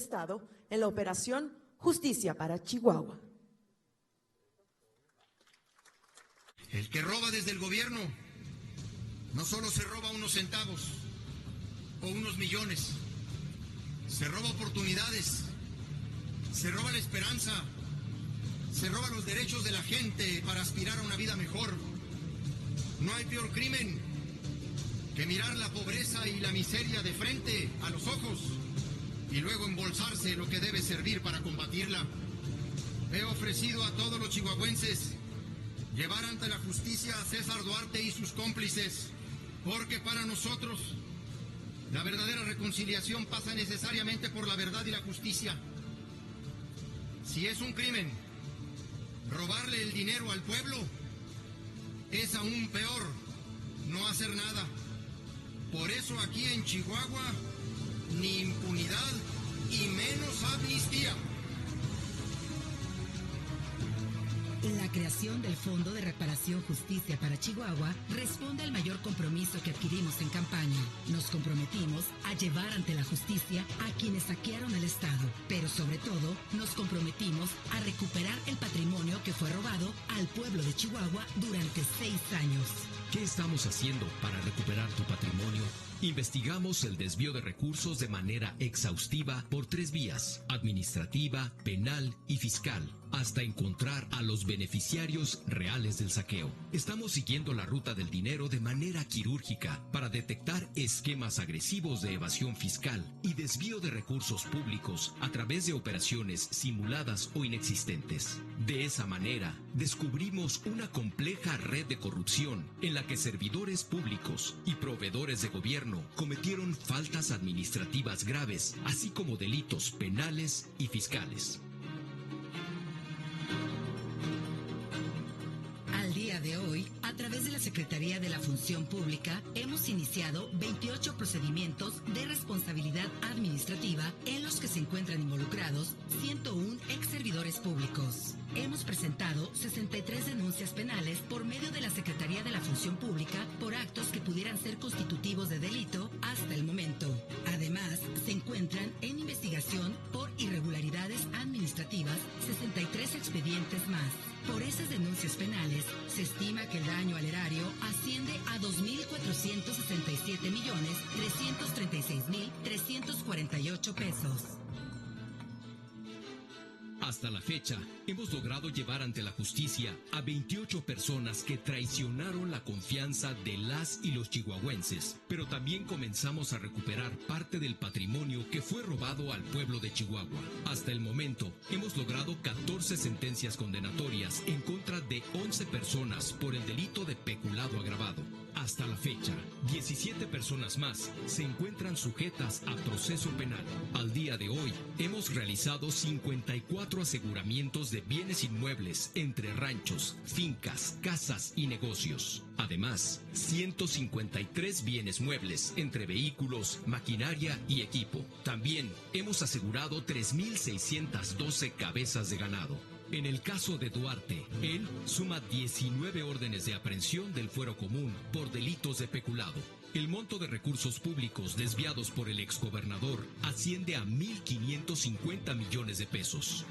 Estado en la operación Justicia para Chihuahua. El que roba desde el gobierno no solo se roba unos centavos o unos millones, se roba oportunidades, se roba la esperanza, se roba los derechos de la gente para aspirar a una vida mejor. No hay peor crimen que mirar la pobreza y la miseria de frente a los ojos y luego embolsarse lo que debe servir para combatirla. He ofrecido a todos los chihuahuenses llevar ante la justicia a César Duarte y sus cómplices, porque para nosotros la verdadera reconciliación pasa necesariamente por la verdad y la justicia. Si es un crimen robarle el dinero al pueblo, es aún peor no hacer nada. Por eso aquí en Chihuahua, ni impunidad y menos amnistía. La creación del Fondo de Reparación Justicia para Chihuahua responde al mayor compromiso que adquirimos en campaña. Nos comprometimos a llevar ante la justicia a quienes saquearon el Estado, pero sobre todo nos comprometimos a recuperar el patrimonio que fue robado al pueblo de Chihuahua durante 6 años. ¿Qué estamos haciendo para recuperar tu patrimonio? Investigamos el desvío de recursos de manera exhaustiva por 3 vías: administrativa, penal y fiscal, hasta encontrar a los beneficiarios reales del saqueo. Estamos siguiendo la ruta del dinero de manera quirúrgica para detectar esquemas agresivos de evasión fiscal y desvío de recursos públicos a través de operaciones simuladas o inexistentes. De esa manera, descubrimos una compleja red de corrupción en la que servidores públicos y proveedores de gobierno cometieron faltas administrativas graves, así como delitos penales y fiscales. Al día de hoy, a través de la Secretaría de la Función Pública, hemos iniciado 28 procedimientos de responsabilidad administrativa en los que se encuentran involucrados 101 exservidores públicos. Hemos presentado 63 denuncias penales por medio de la Secretaría de la Función Pública por actos que pudieran ser constitutivos de delito hasta el momento. Además, se encuentran en investigación por irregularidades administrativas 63 expedientes más. Por esas denuncias penales, se estima que el daño al erario asciende a 2,467,336,348 pesos. Hasta la fecha, hemos logrado llevar ante la justicia a 28 personas que traicionaron la confianza de las y los chihuahuenses, pero también comenzamos a recuperar parte del patrimonio que fue robado al pueblo de Chihuahua. Hasta el momento, hemos logrado 14 sentencias condenatorias en contra de 11 personas por el delito de peculado agravado. Hasta la fecha, 17 personas más se encuentran sujetas a proceso penal. Al día de hoy, hemos realizado 54 aseguramientos de bienes inmuebles entre ranchos, fincas, casas y negocios. Además, 153 bienes muebles entre vehículos, maquinaria y equipo. También hemos asegurado 3,612 cabezas de ganado. En el caso de Duarte, él suma 19 órdenes de aprehensión del fuero común por delitos de peculado. El monto de recursos públicos desviados por el exgobernador asciende a 1,550 millones de pesos.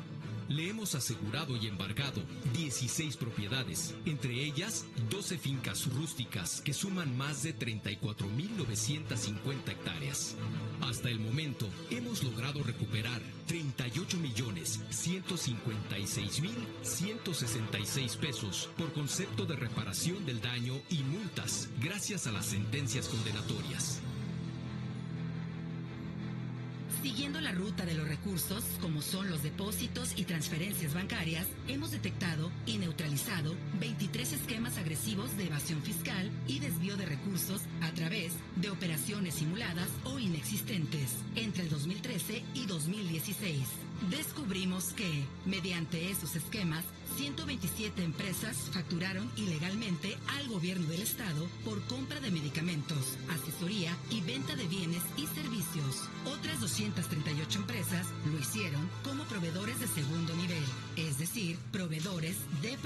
Le hemos asegurado y embargado 16 propiedades, entre ellas 12 fincas rústicas que suman más de 34,950 hectáreas. Hasta el momento, hemos logrado recuperar 38,156,166 pesos por concepto de reparación del daño y multas, gracias a las sentencias condenatorias. Siguiendo la ruta de los recursos, como son los depósitos y transferencias bancarias, hemos detectado y neutralizado 23 esquemas agresivos de evasión fiscal y desvío de recursos a través de operaciones simuladas o inexistentes entre el 2013 y 2016. Descubrimos que, mediante esos esquemas, 127 empresas facturaron ilegalmente al gobierno del estado por compra de medicamentos, asesoría y venta de bienes y servicios. Otras 238 empresas lo hicieron como proveedores de segundo nivel, es decir, proveedores de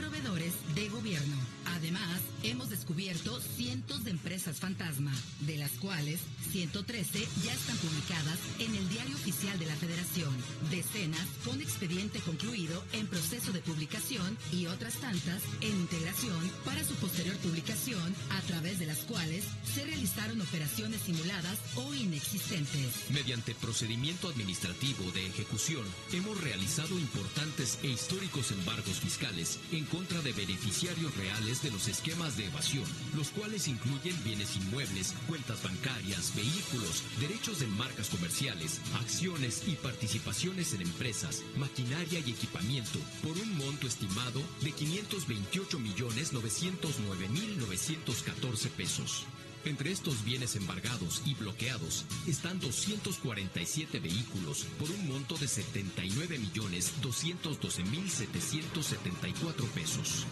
gobierno. Además, hemos descubierto cientos de empresas fantasma, de las cuales 113 ya están publicadas en el Diario Oficial de la Federación, decenas con expediente concluido en proceso de publicación y otras tantas en integración para su posterior publicación, a través de las cuales se realizaron operaciones simuladas o inexistentes. Mediante procedimiento administrativo de ejecución, hemos realizado importantes e históricos embargos fiscales en contra de beneficiarios reales de los esquemas de evasión, los cuales incluyen bienes inmuebles, cuentas bancarias, vehículos, derechos de marcas comerciales, acciones y participaciones en empresas, maquinaria y equipamiento, por un monto estimado de 528.909.914 pesos. Entre estos bienes embargados y bloqueados están 247 vehículos por un monto de 79.212.774 pesos.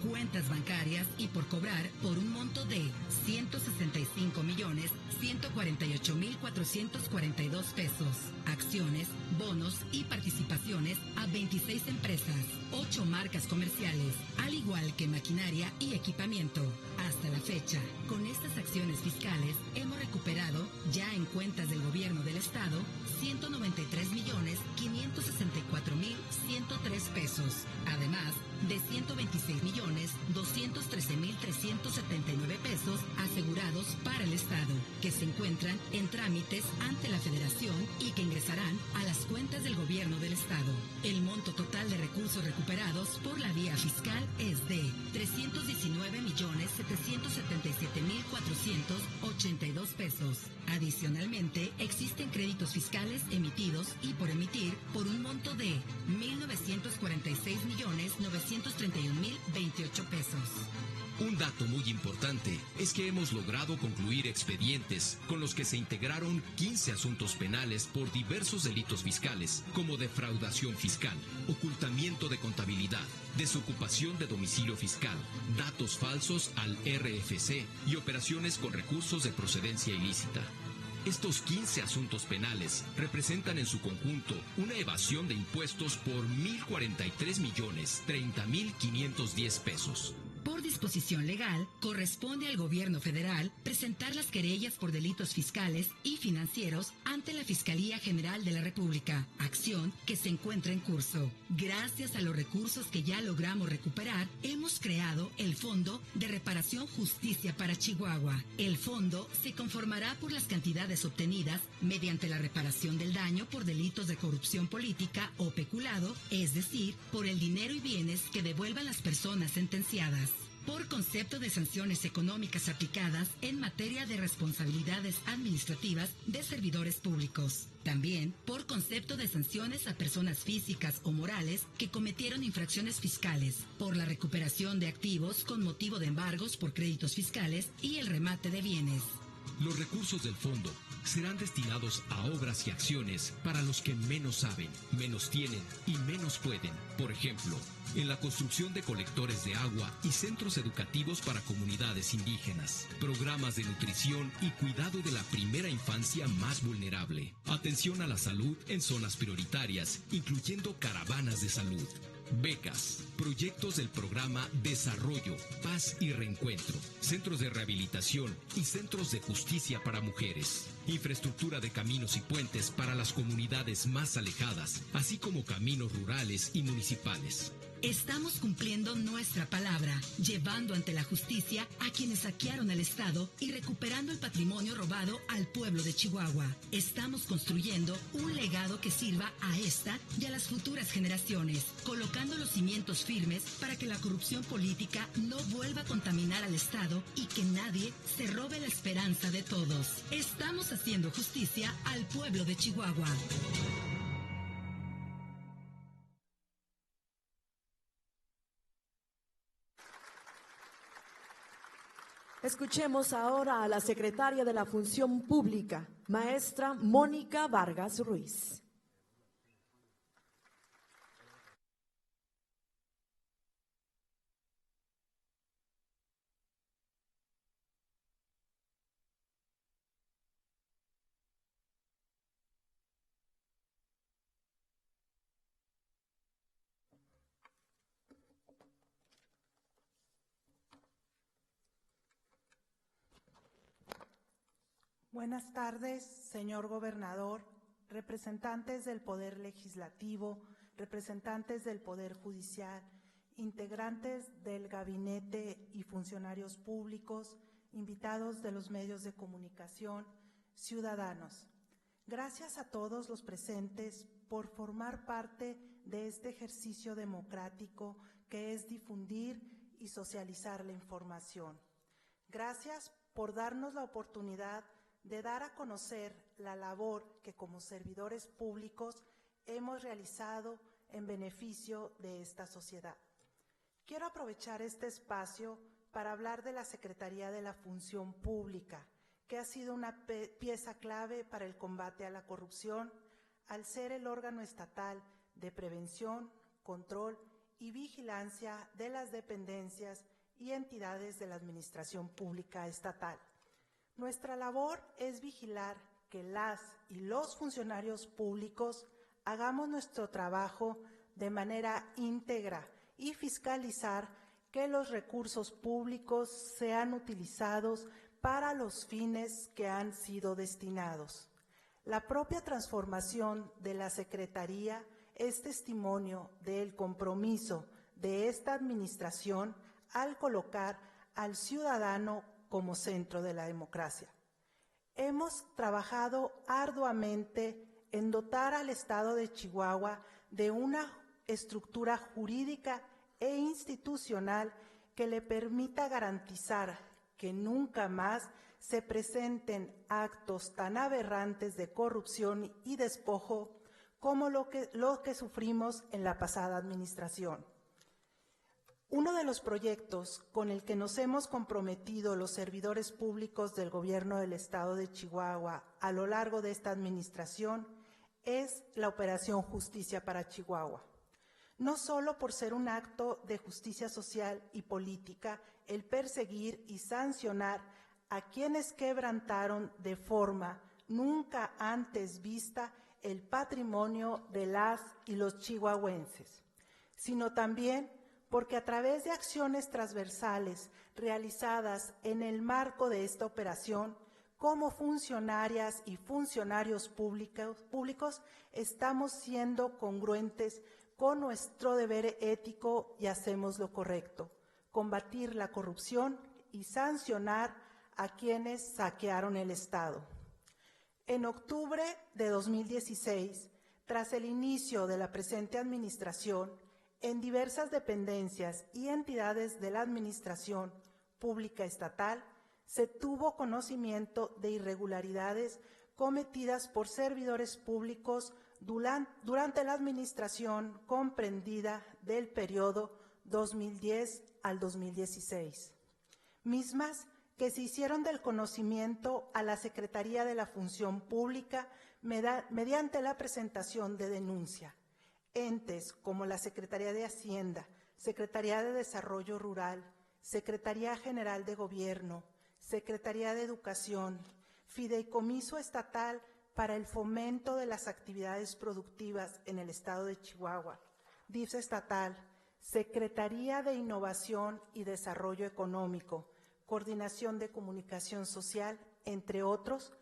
Cuentas bancarias y por cobrar por un monto de 165.148.442 pesos. Acciones, bonos y participaciones a 26 empresas, 8 marcas comerciales, al igual que maquinaria y equipamiento. Hasta la fecha, con estas acciones fiscales hemos recuperado ya en cuentas del gobierno del estado 193.564.103 pesos, además de 126.213.379 pesos asegurados para el estado, que se encuentran en trámites ante la federación y que ingresarán a las cuentas del gobierno del estado. El monto total de recursos recuperados por la vía fiscal es de 319.777.482 pesos. Adicionalmente, existen créditos fiscales emitidos y por emitir por un monto de 1.946.931.028 pesos. Un dato muy importante es que hemos logrado concluir expedientes con los que se integraron 15 asuntos penales por diversos delitos fiscales, como defraudación fiscal, ocultamiento de contabilidad, desocupación de domicilio fiscal, datos falsos al RFC y operaciones con recursos de procedencia ilícita. Estos 15 asuntos penales representan en su conjunto una evasión de impuestos por 1.043.030.510 pesos. Por disposición legal, corresponde al gobierno federal presentar las querellas por delitos fiscales y financieros ante la Fiscalía General de la República, acción que se encuentra en curso. Gracias a los recursos que ya logramos recuperar, hemos creado el Fondo de Reparación Justicia para Chihuahua. El fondo se conformará por las cantidades obtenidas mediante la reparación del daño por delitos de corrupción política o peculado, es decir, por el dinero y bienes que devuelvan las personas sentenciadas. Por concepto de sanciones económicas aplicadas en materia de responsabilidades administrativas de servidores públicos. También por concepto de sanciones a personas físicas o morales que cometieron infracciones fiscales, por la recuperación de activos con motivo de embargos por créditos fiscales y el remate de bienes. Los recursos del fondo serán destinados a obras y acciones para los que menos saben, menos tienen y menos pueden. Por ejemplo, en la construcción de colectores de agua y centros educativos para comunidades indígenas, programas de nutrición y cuidado de la primera infancia más vulnerable, atención a la salud en zonas prioritarias, incluyendo caravanas de salud, becas, proyectos del programa Desarrollo, Paz y Reencuentro, centros de rehabilitación y centros de justicia para mujeres, infraestructura de caminos y puentes para las comunidades más alejadas, así como caminos rurales y municipales. Estamos cumpliendo nuestra palabra, llevando ante la justicia a quienes saquearon el Estado y recuperando el patrimonio robado al pueblo de Chihuahua. Estamos construyendo un legado que sirva a esta y a las futuras generaciones, colocando los cimientos firmes para que la corrupción política no vuelva a contaminar al Estado y que nadie se robe la esperanza de todos. Estamos haciendo justicia al pueblo de Chihuahua. Escuchemos ahora a la secretaria de la Función Pública, maestra Mónica Vargas Ruiz. Buenas tardes, señor gobernador, representantes del Poder Legislativo, representantes del Poder Judicial, integrantes del gabinete y funcionarios públicos, invitados de los medios de comunicación, ciudadanos. Gracias a todos los presentes por formar parte de este ejercicio democrático que es difundir y socializar la información. Gracias por darnos la oportunidad de dar a conocer la labor que como servidores públicos hemos realizado en beneficio de esta sociedad. Quiero aprovechar este espacio para hablar de la Secretaría de la Función Pública, que ha sido una pieza clave para el combate a la corrupción, al ser el órgano estatal de prevención, control y vigilancia de las dependencias y entidades de la administración pública estatal. Nuestra labor es vigilar que las y los funcionarios públicos hagamos nuestro trabajo de manera íntegra y fiscalizar que los recursos públicos sean utilizados para los fines que han sido destinados. La propia transformación de la Secretaría es testimonio del compromiso de esta administración al colocar al ciudadano como centro de la democracia. Hemos trabajado arduamente en dotar al Estado de Chihuahua de una estructura jurídica e institucional que le permita garantizar que nunca más se presenten actos tan aberrantes de corrupción y despojo como lo que sufrimos en la pasada administración. Uno de los proyectos con el que nos hemos comprometido los servidores públicos del Gobierno del Estado de Chihuahua a lo largo de esta administración es la Operación Justicia para Chihuahua. No solo por ser un acto de justicia social y política el perseguir y sancionar a quienes quebrantaron de forma nunca antes vista el patrimonio de las y los chihuahuenses, sino también porque a través de acciones transversales realizadas en el marco de esta operación, como funcionarias y funcionarios públicos estamos siendo congruentes con nuestro deber ético y hacemos lo correcto, combatir la corrupción y sancionar a quienes saquearon el Estado. En octubre de 2016, tras el inicio de la presente administración, en diversas dependencias y entidades de la administración pública estatal, se tuvo conocimiento de irregularidades cometidas por servidores públicos durante la administración comprendida del periodo 2010 al 2016, mismas que se hicieron del conocimiento a la Secretaría de la Función Pública mediante la presentación de denuncia. Entes como la Secretaría de Hacienda, Secretaría de Desarrollo Rural, Secretaría General de Gobierno, Secretaría de Educación, Fideicomiso Estatal para el Fomento de las Actividades Productivas en el Estado de Chihuahua, DIF estatal, Secretaría de Innovación y Desarrollo Económico, Coordinación de Comunicación Social, entre otros,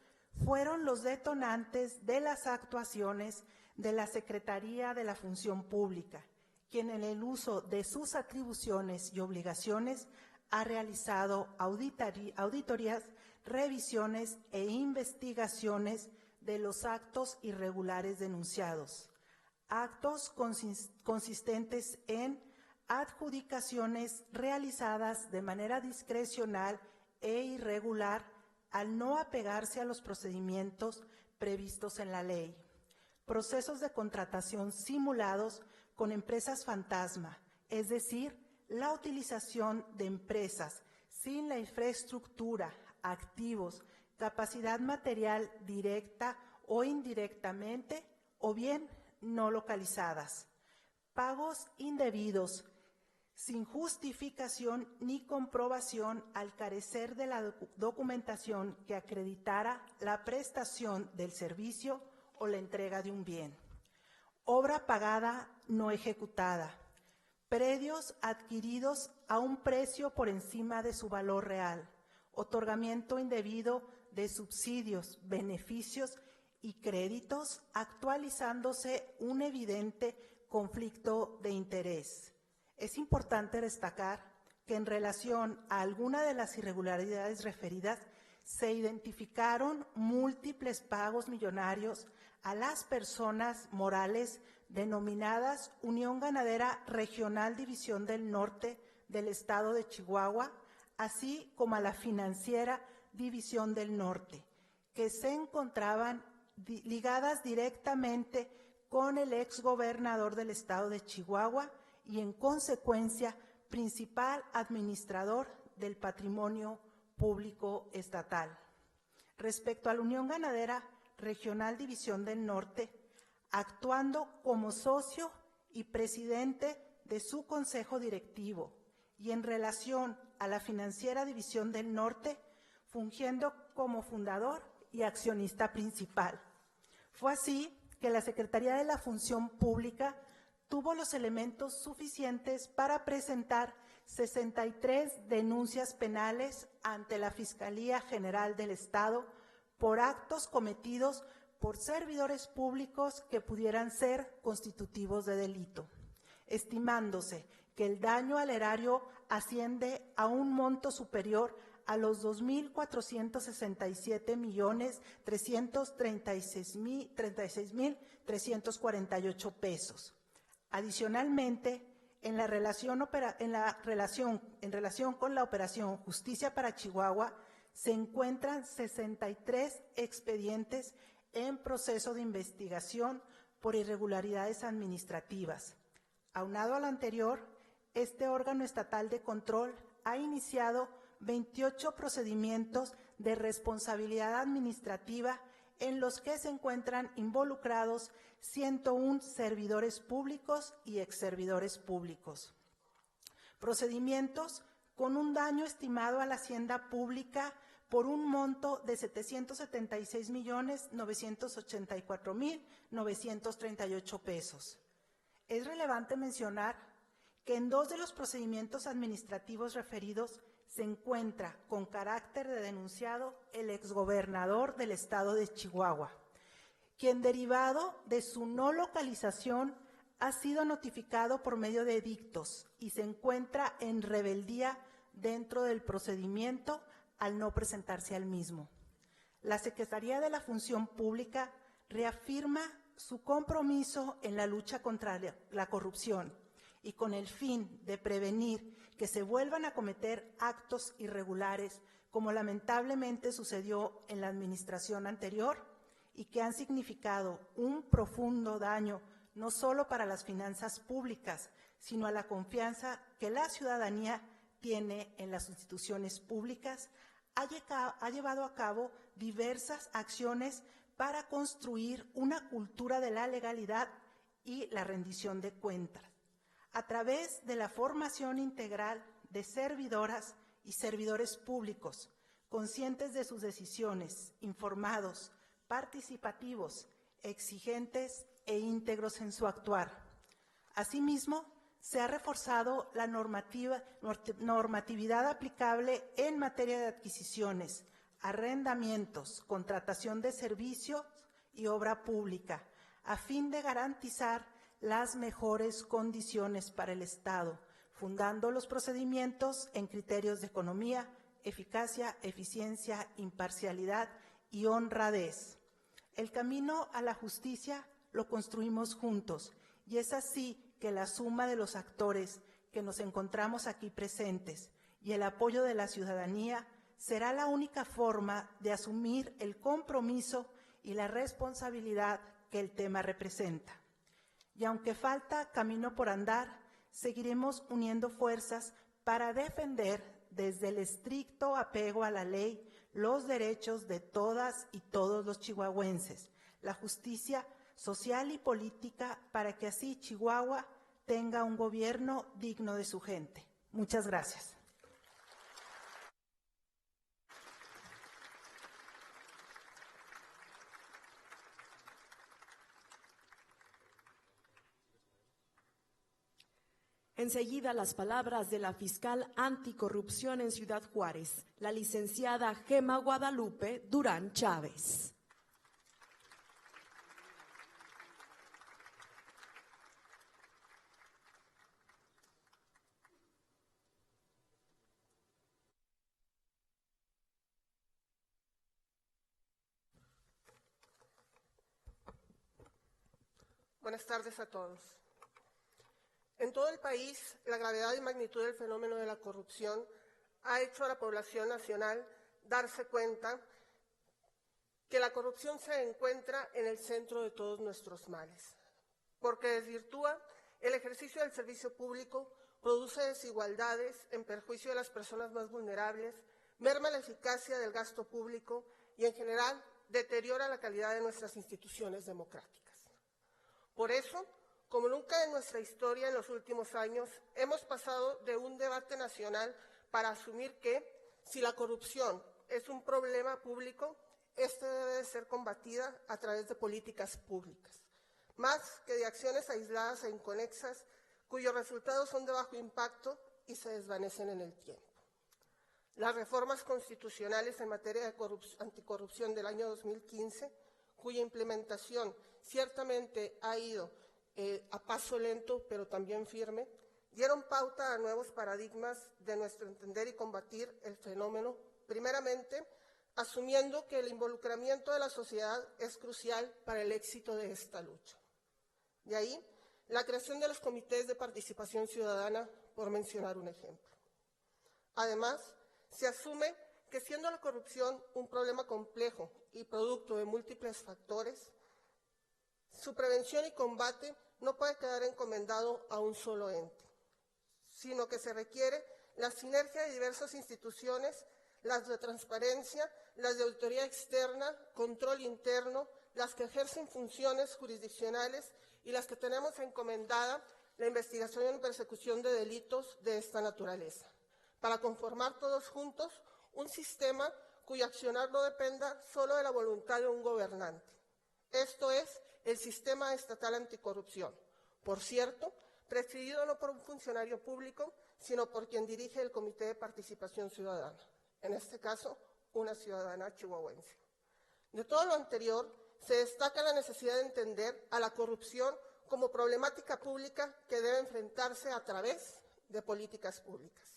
fueron los detonantes de las actuaciones de la Secretaría de la Función Pública, quien en el uso de sus atribuciones y obligaciones ha realizado auditorías, revisiones e investigaciones de los actos irregulares denunciados, actos consistentes en adjudicaciones realizadas de manera discrecional e irregular al no apegarse a los procedimientos previstos en la ley, procesos de contratación simulados con empresas fantasma, es decir, la utilización de empresas sin la infraestructura, activos, capacidad material directa o indirectamente, o bien no localizadas, pagos indebidos, sin justificación ni comprobación al carecer de la documentación que acreditara la prestación del servicio o la entrega de un bien, obra pagada no ejecutada, predios adquiridos a un precio por encima de su valor real, otorgamiento indebido de subsidios, beneficios y créditos, actualizándose un evidente conflicto de interés. Es importante destacar que en relación a alguna de las irregularidades referidas, se identificaron múltiples pagos millonarios a las personas morales denominadas Unión Ganadera Regional División del Norte del Estado de Chihuahua, así como a la Financiera División del Norte, que se encontraban ligadas directamente con el exgobernador del Estado de Chihuahua y, en consecuencia, principal administrador del patrimonio público estatal. Respecto a la Unión Ganadera Regional División del Norte, actuando como socio y presidente de su consejo directivo, y en relación a la Financiera División del Norte, fungiendo como fundador y accionista principal. Fue así que la Secretaría de la Función Pública tuvo los elementos suficientes para presentar 63 denuncias penales ante la Fiscalía General del Estado por actos cometidos por servidores públicos que pudieran ser constitutivos de delito, estimándose que el daño al erario asciende a un monto superior a los 2.467.336.348 pesos. Adicionalmente, en relación con la operación Justicia para Chihuahua, se encuentran 63 expedientes en proceso de investigación por irregularidades administrativas. Aunado a lo anterior, este órgano estatal de control ha iniciado 28 procedimientos de responsabilidad administrativa en los que se encuentran involucrados 101 servidores públicos y exservidores públicos. Procedimientos con un daño estimado a la hacienda pública por un monto de 776.984.938 pesos. Es relevante mencionar que en 2 de los procedimientos administrativos referidos se encuentra con carácter de denunciado el exgobernador del Estado de Chihuahua, quien, derivado de su no localización, ha sido notificado por medio de edictos y se encuentra en rebeldía dentro del procedimiento al no presentarse al mismo. La Secretaría de la Función Pública reafirma su compromiso en la lucha contra la corrupción y con el fin de prevenir que se vuelvan a cometer actos irregulares, como lamentablemente sucedió en la administración anterior y que han significado un profundo daño no solo para las finanzas públicas, sino a la confianza que la ciudadanía tiene en las instituciones públicas, ha llevado a cabo diversas acciones para construir una cultura de la legalidad y la rendición de cuentas, a través de la formación integral de servidoras y servidores públicos, conscientes de sus decisiones, informados, participativos, exigentes e íntegros en su actuar. Asimismo, se ha reforzado la normatividad aplicable en materia de adquisiciones, arrendamientos, contratación de servicios y obra pública, a fin de garantizar las mejores condiciones para el Estado, fundando los procedimientos en criterios de economía, eficacia, eficiencia, imparcialidad y honradez. El camino a la justicia lo construimos juntos, y es así que la suma de los actores que nos encontramos aquí presentes y el apoyo de la ciudadanía será la única forma de asumir el compromiso y la responsabilidad que el tema representa. Y aunque falta camino por andar, seguiremos uniendo fuerzas para defender desde el estricto apego a la ley los derechos de todas y todos los chihuahuenses, la justicia social y política, para que así Chihuahua tenga un gobierno digno de su gente. Muchas gracias. Enseguida las palabras de la fiscal anticorrupción en Ciudad Juárez, la licenciada Gema Guadalupe Durán Chávez. Buenas tardes a todos. En todo el país, la gravedad y magnitud del fenómeno de la corrupción ha hecho a la población nacional darse cuenta que la corrupción se encuentra en el centro de todos nuestros males, porque desvirtúa el ejercicio del servicio público, produce desigualdades en perjuicio de las personas más vulnerables, merma la eficacia del gasto público y, en general, deteriora la calidad de nuestras instituciones democráticas. Por eso, como nunca en nuestra historia en los últimos años, hemos pasado de un debate nacional para asumir que, si la corrupción es un problema público, este debe de ser combatida a través de políticas públicas, más que de acciones aisladas e inconexas, cuyos resultados son de bajo impacto y se desvanecen en el tiempo. Las reformas constitucionales en materia de anticorrupción del año 2015, cuya implementación ciertamente ha ido a paso lento, pero también firme, dieron pauta a nuevos paradigmas de nuestro entender y combatir el fenómeno, primeramente, asumiendo que el involucramiento de la sociedad es crucial para el éxito de esta lucha. De ahí, la creación de los comités de participación ciudadana, por mencionar un ejemplo. Además, se asume que siendo la corrupción un problema complejo y producto de múltiples factores, su prevención y combate no puede quedar encomendado a un solo ente, sino que se requiere la sinergia de diversas instituciones, las de transparencia, las de auditoría externa, control interno, las que ejercen funciones jurisdiccionales y las que tenemos encomendada la investigación y persecución de delitos de esta naturaleza, para conformar todos juntos un sistema cuyo accionar no dependa solo de la voluntad de un gobernante. Esto es el Sistema Estatal Anticorrupción, por cierto, presidido no por un funcionario público, sino por quien dirige el Comité de Participación Ciudadana, en este caso, una ciudadana chihuahuense. De todo lo anterior, se destaca la necesidad de entender a la corrupción como problemática pública que debe enfrentarse a través de políticas públicas.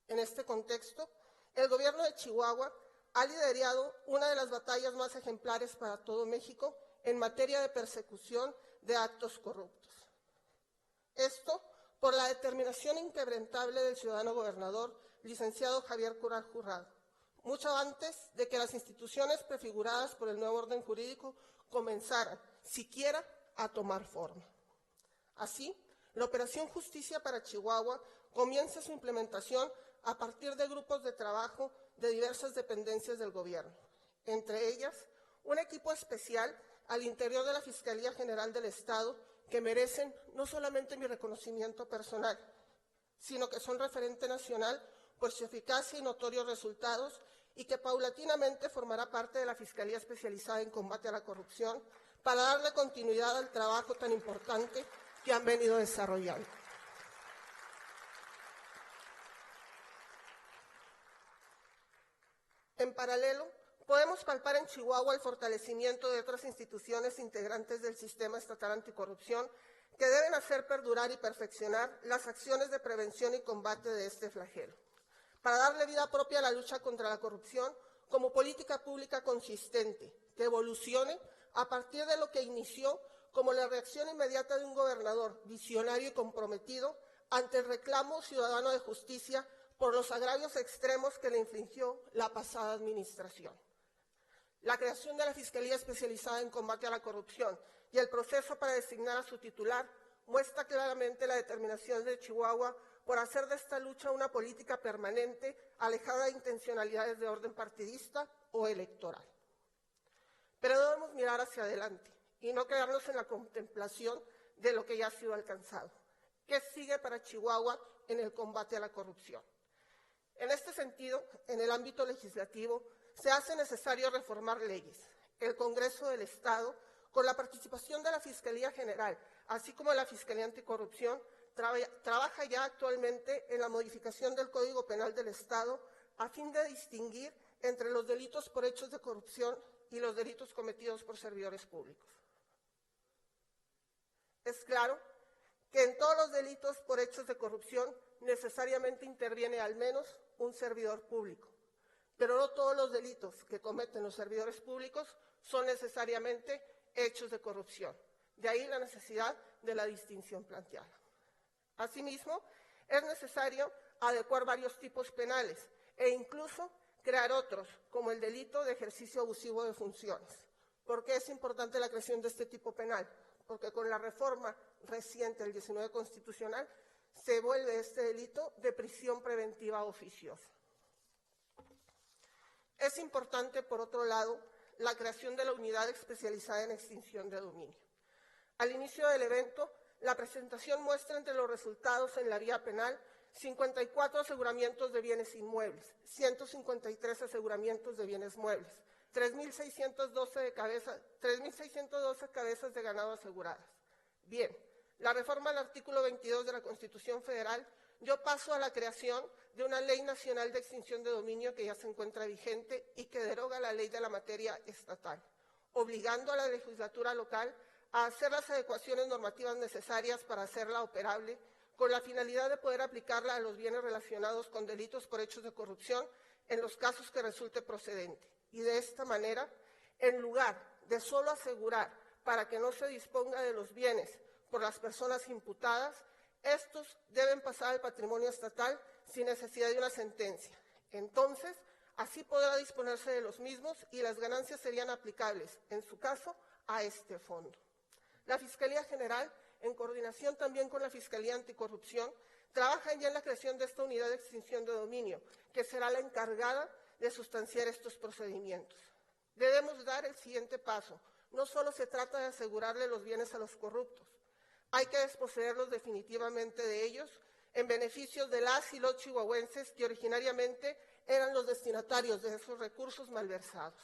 En este contexto, el gobierno de Chihuahua ha liderado una de las batallas más ejemplares para todo México en materia de persecución de actos corruptos. Esto por la determinación inquebrantable del ciudadano gobernador, licenciado Javier Corral Jurado, mucho antes de que las instituciones prefiguradas por el nuevo orden jurídico comenzaran, siquiera, a tomar forma. Así, la Operación Justicia para Chihuahua comienza su implementación a partir de grupos de trabajo de diversas dependencias del gobierno, entre ellas un equipo especial al interior de la Fiscalía General del Estado que merecen no solamente mi reconocimiento personal, sino que son referente nacional por su eficacia y notorios resultados y que paulatinamente formará parte de la Fiscalía Especializada en Combate a la Corrupción para darle continuidad al trabajo tan importante que han venido desarrollando. En paralelo, podemos palpar en Chihuahua el fortalecimiento de otras instituciones integrantes del Sistema Estatal Anticorrupción que deben hacer perdurar y perfeccionar las acciones de prevención y combate de este flagelo, para darle vida propia a la lucha contra la corrupción como política pública consistente, que evolucione a partir de lo que inició como la reacción inmediata de un gobernador visionario y comprometido ante el reclamo ciudadano de justicia por los agravios extremos que le infligió la pasada administración. La creación de la Fiscalía Especializada en Combate a la Corrupción y el proceso para designar a su titular muestra claramente la determinación de Chihuahua por hacer de esta lucha una política permanente, alejada de intencionalidades de orden partidista o electoral. Pero debemos mirar hacia adelante y no quedarnos en la contemplación de lo que ya ha sido alcanzado. ¿Qué sigue para Chihuahua en el combate a la corrupción? En este sentido, en el ámbito legislativo, se hace necesario reformar leyes. El Congreso del Estado, con la participación de la Fiscalía General, así como de la Fiscalía Anticorrupción, trabaja ya actualmente en la modificación del Código Penal del Estado a fin de distinguir entre los delitos por hechos de corrupción y los delitos cometidos por servidores públicos. Es claro que en todos los delitos por hechos de corrupción necesariamente interviene al menos un servidor público, pero no todos los delitos que cometen los servidores públicos son necesariamente hechos de corrupción. De ahí la necesidad de la distinción planteada. Asimismo, es necesario adecuar varios tipos penales e incluso crear otros, como el delito de ejercicio abusivo de funciones. ¿Por qué es importante la creación de este tipo penal? Porque con la reforma reciente del 19 constitucional se vuelve este delito de prisión preventiva oficiosa. Es importante, por otro lado, la creación de la unidad especializada en extinción de dominio. Al inicio del evento, la presentación muestra entre los resultados en la vía penal 54 aseguramientos de bienes inmuebles, 153 aseguramientos de bienes muebles, 3.612 cabezas de ganado aseguradas. Bien, la reforma al artículo 22 de la Constitución Federal dio paso a la creación de una Ley Nacional de Extinción de Dominio que ya se encuentra vigente y que deroga la ley de la materia estatal, obligando a la legislatura local a hacer las adecuaciones normativas necesarias para hacerla operable, con la finalidad de poder aplicarla a los bienes relacionados con delitos por hechos de corrupción en los casos que resulte procedente. Y de esta manera, en lugar de solo asegurar para que no se disponga de los bienes por las personas imputadas, estos deben pasar al patrimonio estatal sin necesidad de una sentencia. Entonces, así podrá disponerse de los mismos y las ganancias serían aplicables, en su caso, a este fondo. La Fiscalía General, en coordinación también con la Fiscalía Anticorrupción, trabaja ya en la creación de esta unidad de extinción de dominio, que será la encargada de sustanciar estos procedimientos. Debemos dar el siguiente paso. No solo se trata de asegurarle los bienes a los corruptos, hay que desposeerlos definitivamente de ellos en beneficio de las y los chihuahuenses que originariamente eran los destinatarios de esos recursos malversados.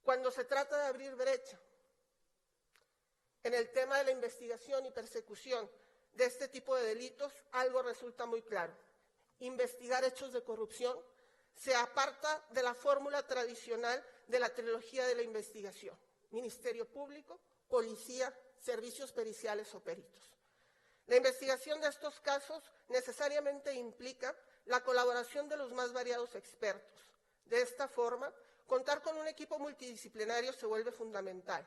Cuando se trata de abrir brecha en el tema de la investigación y persecución de este tipo de delitos, algo resulta muy claro. Investigar hechos de corrupción se aparta de la fórmula tradicional de la trilogía de la investigación: Ministerio Público, Policía, Servicios Periciales o Peritos. La investigación de estos casos necesariamente implica la colaboración de los más variados expertos. De esta forma, contar con un equipo multidisciplinario se vuelve fundamental.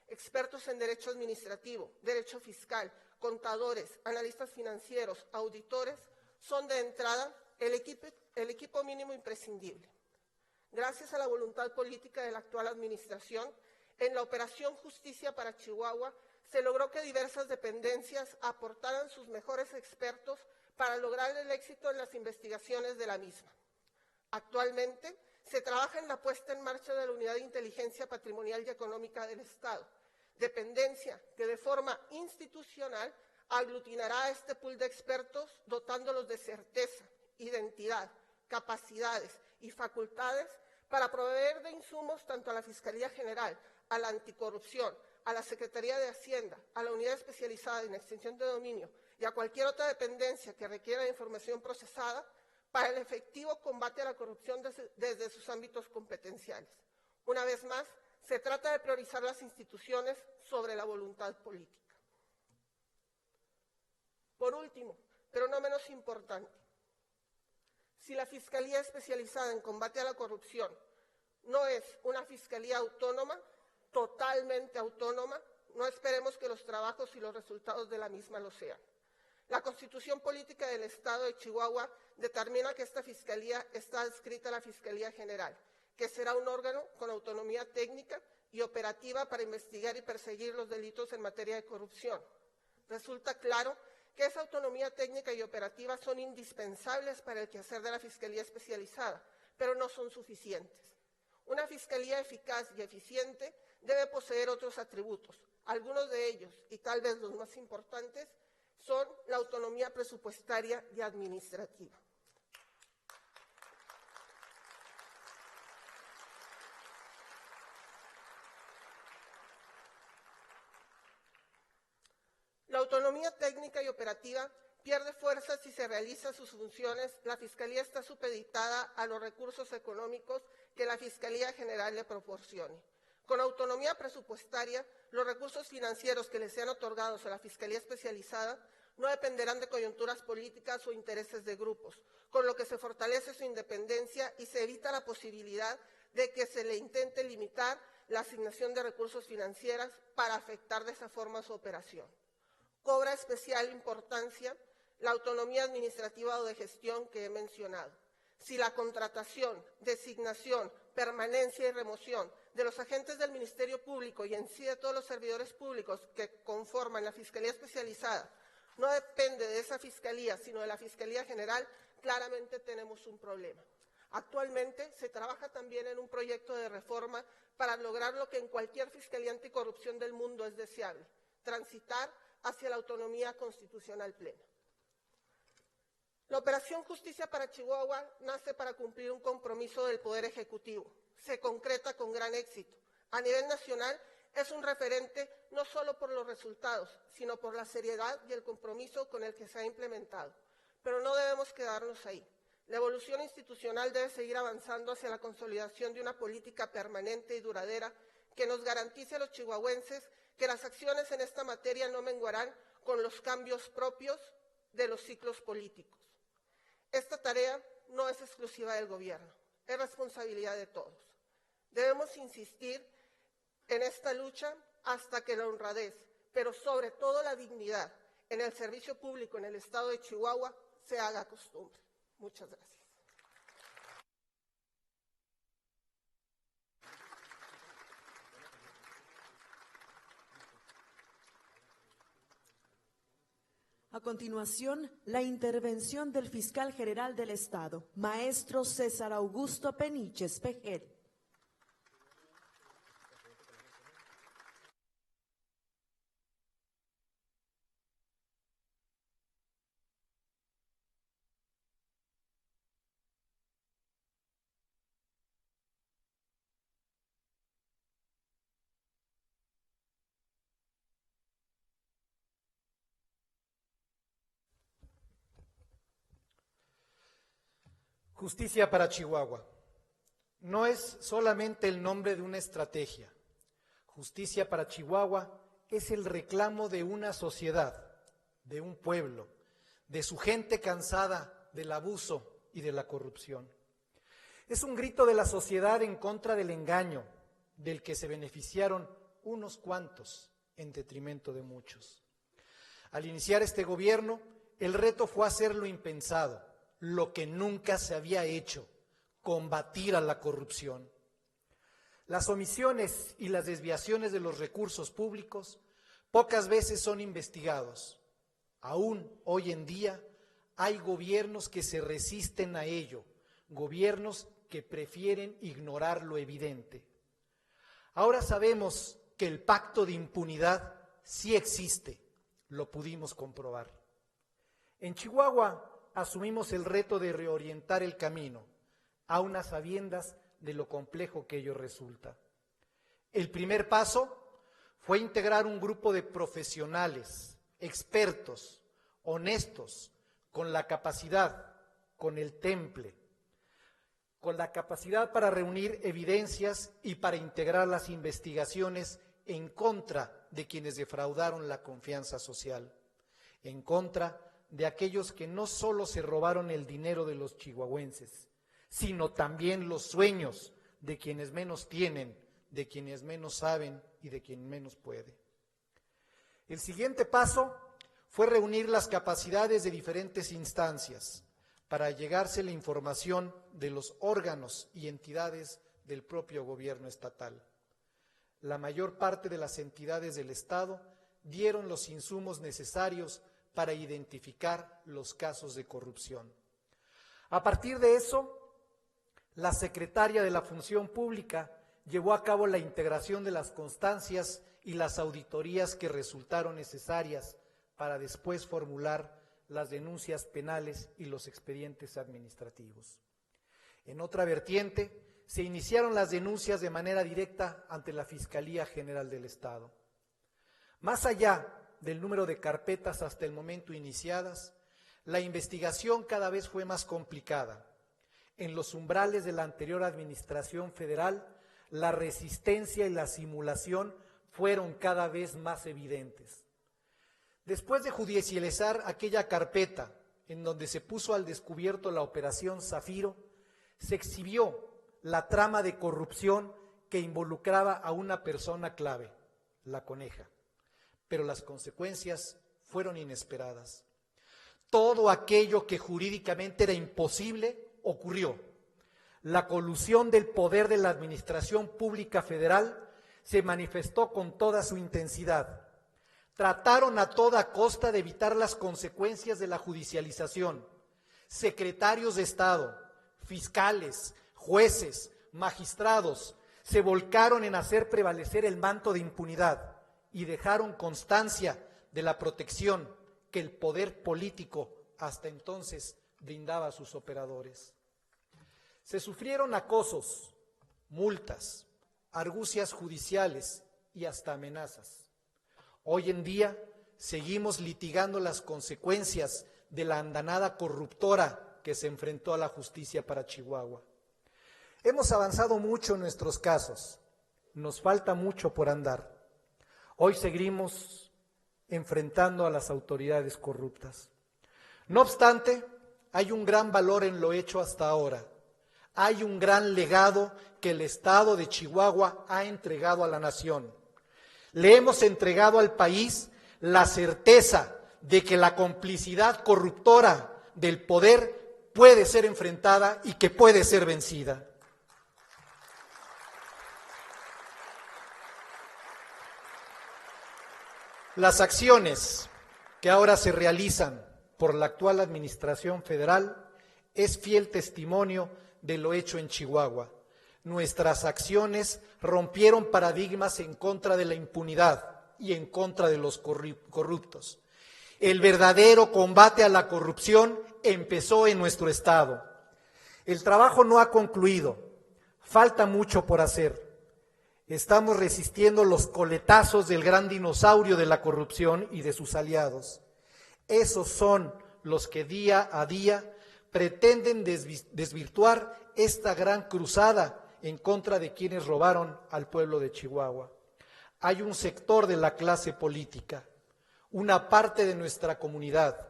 Expertos en derecho administrativo, derecho fiscal, contadores, analistas financieros, auditores, son de entrada el equipo mínimo imprescindible. Gracias a la voluntad política de la actual administración, en la Operación Justicia para Chihuahua se logró que diversas dependencias aportaran sus mejores expertos para lograr el éxito en las investigaciones de la misma. Actualmente se trabaja en la puesta en marcha de la Unidad de Inteligencia Patrimonial y Económica del Estado, dependencia que de forma institucional aglutinará a este pool de expertos, dotándolos de certeza, identidad, capacidades y facultades para proveer de insumos tanto a la Fiscalía General, a la Anticorrupción, a la Secretaría de Hacienda, a la Unidad Especializada en Extinción de Dominio y a cualquier otra dependencia que requiera de información procesada para el efectivo combate a la corrupción desde sus ámbitos competenciales. Una vez más, se trata de priorizar las instituciones sobre la voluntad política. Por último, pero no menos importante, si la Fiscalía Especializada en Combate a la Corrupción no es una fiscalía autónoma, totalmente autónoma, no esperemos que los trabajos y los resultados de la misma lo sean. La Constitución Política del Estado de Chihuahua determina que esta fiscalía está adscrita a la Fiscalía General, que será un órgano con autonomía técnica y operativa para investigar y perseguir los delitos en materia de corrupción. Resulta claro que esa autonomía técnica y operativa son indispensables para el quehacer de la Fiscalía Especializada, pero no son suficientes. Una fiscalía eficaz y eficiente debe poseer otros atributos. Algunos de ellos, y tal vez los más importantes, son la autonomía presupuestaria y administrativa. La autonomía técnica y operativa pierde fuerza si se realizan sus funciones. La Fiscalía está supeditada a los recursos económicos que la Fiscalía General le proporcione. Con autonomía presupuestaria, los recursos financieros que le sean otorgados a la Fiscalía Especializada no dependerán de coyunturas políticas o intereses de grupos, con lo que se fortalece su independencia y se evita la posibilidad de que se le intente limitar la asignación de recursos financieros para afectar de esa forma su operación. Cobra especial importancia la autonomía administrativa o de gestión que he mencionado. Si la contratación, designación, permanencia y remoción de los agentes del Ministerio Público y en sí de todos los servidores públicos que conforman la Fiscalía Especializada no depende de esa Fiscalía, sino de la Fiscalía General, claramente tenemos un problema. Actualmente se trabaja también en un proyecto de reforma para lograr lo que en cualquier Fiscalía Anticorrupción del mundo es deseable, transitar hacia la autonomía constitucional plena. La Operación Justicia para Chihuahua nace para cumplir un compromiso del Poder Ejecutivo. Se concreta con gran éxito. A nivel nacional es un referente no solo por los resultados, sino por la seriedad y el compromiso con el que se ha implementado. Pero no debemos quedarnos ahí. La evolución institucional debe seguir avanzando hacia la consolidación de una política permanente y duradera que nos garantice a los chihuahuenses que las acciones en esta materia no menguarán con los cambios propios de los ciclos políticos. Esta tarea no es exclusiva del gobierno, es responsabilidad de todos. Debemos insistir en esta lucha hasta que la honradez, pero sobre todo la dignidad en el servicio público en el estado de Chihuahua se haga costumbre. Muchas gracias. A continuación, la intervención del fiscal general del Estado, maestro César Augusto Peniches Pejel. Justicia para Chihuahua. No es solamente el nombre de una estrategia. Justicia para Chihuahua es el reclamo de una sociedad, de un pueblo, de su gente cansada del abuso y de la corrupción. Es un grito de la sociedad en contra del engaño, del que se beneficiaron unos cuantos en detrimento de muchos. Al iniciar este gobierno, el reto fue hacer lo impensado, lo que nunca se había hecho, combatir a la corrupción. Las omisiones y las desviaciones de los recursos públicos pocas veces son investigados. Aún hoy en día hay gobiernos que se resisten a ello, gobiernos que prefieren ignorar lo evidente. Ahora sabemos que el pacto de impunidad sí existe, lo pudimos comprobar. En Chihuahua asumimos el reto de reorientar el camino, a unas sabiendas de lo complejo que ello resulta. El primer paso fue integrar un grupo de profesionales, expertos, honestos, con la capacidad, con el temple, con la capacidad para reunir evidencias y para integrar las investigaciones en contra de quienes defraudaron la confianza social, en contra de aquellos que no solo se robaron el dinero de los chihuahuenses, sino también los sueños de quienes menos tienen, de quienes menos saben y de quien menos puede. El siguiente paso fue reunir las capacidades de diferentes instancias para llegarse la información de los órganos y entidades del propio gobierno estatal. La mayor parte de las entidades del Estado dieron los insumos necesarios para identificar los casos de corrupción. A partir de eso, la secretaria de la Función Pública llevó a cabo la integración de las constancias y las auditorías que resultaron necesarias para después formular las denuncias penales y los expedientes administrativos. En otra vertiente, se iniciaron las denuncias de manera directa ante la Fiscalía General del Estado. Más allá del número de carpetas hasta el momento iniciadas, la investigación cada vez fue más complicada. En los umbrales de la anterior administración federal, la resistencia y la simulación fueron cada vez más evidentes. Después de judicializar aquella carpeta en donde se puso al descubierto la Operación Zafiro, se exhibió la trama de corrupción que involucraba a una persona clave, la Coneja. Pero las consecuencias fueron inesperadas. Todo aquello que jurídicamente era imposible ocurrió. La colusión del poder de la Administración Pública Federal se manifestó con toda su intensidad. Trataron a toda costa de evitar las consecuencias de la judicialización. Secretarios de Estado, fiscales, jueces, magistrados, se volcaron en hacer prevalecer el manto de impunidad y dejaron constancia de la protección que el poder político hasta entonces brindaba a sus operadores. Se sufrieron acosos, multas, argucias judiciales y hasta amenazas. Hoy en día seguimos litigando las consecuencias de la andanada corruptora que se enfrentó a la justicia para Chihuahua. Hemos avanzado mucho en nuestros casos, nos falta mucho por andar. Hoy seguimos enfrentando a las autoridades corruptas. No obstante, hay un gran valor en lo hecho hasta ahora. Hay un gran legado que el Estado de Chihuahua ha entregado a la nación. Le hemos entregado al país la certeza de que la complicidad corruptora del poder puede ser enfrentada y que puede ser vencida. Las acciones que ahora se realizan por la actual Administración Federal es fiel testimonio de lo hecho en Chihuahua. Nuestras acciones rompieron paradigmas en contra de la impunidad y en contra de los corruptos. El verdadero combate a la corrupción empezó en nuestro Estado. El trabajo no ha concluido, falta mucho por hacer. Estamos resistiendo los coletazos del gran dinosaurio de la corrupción y de sus aliados. Esos son los que día a día pretenden desvirtuar esta gran cruzada en contra de quienes robaron al pueblo de Chihuahua. Hay un sector de la clase política, una parte de nuestra comunidad,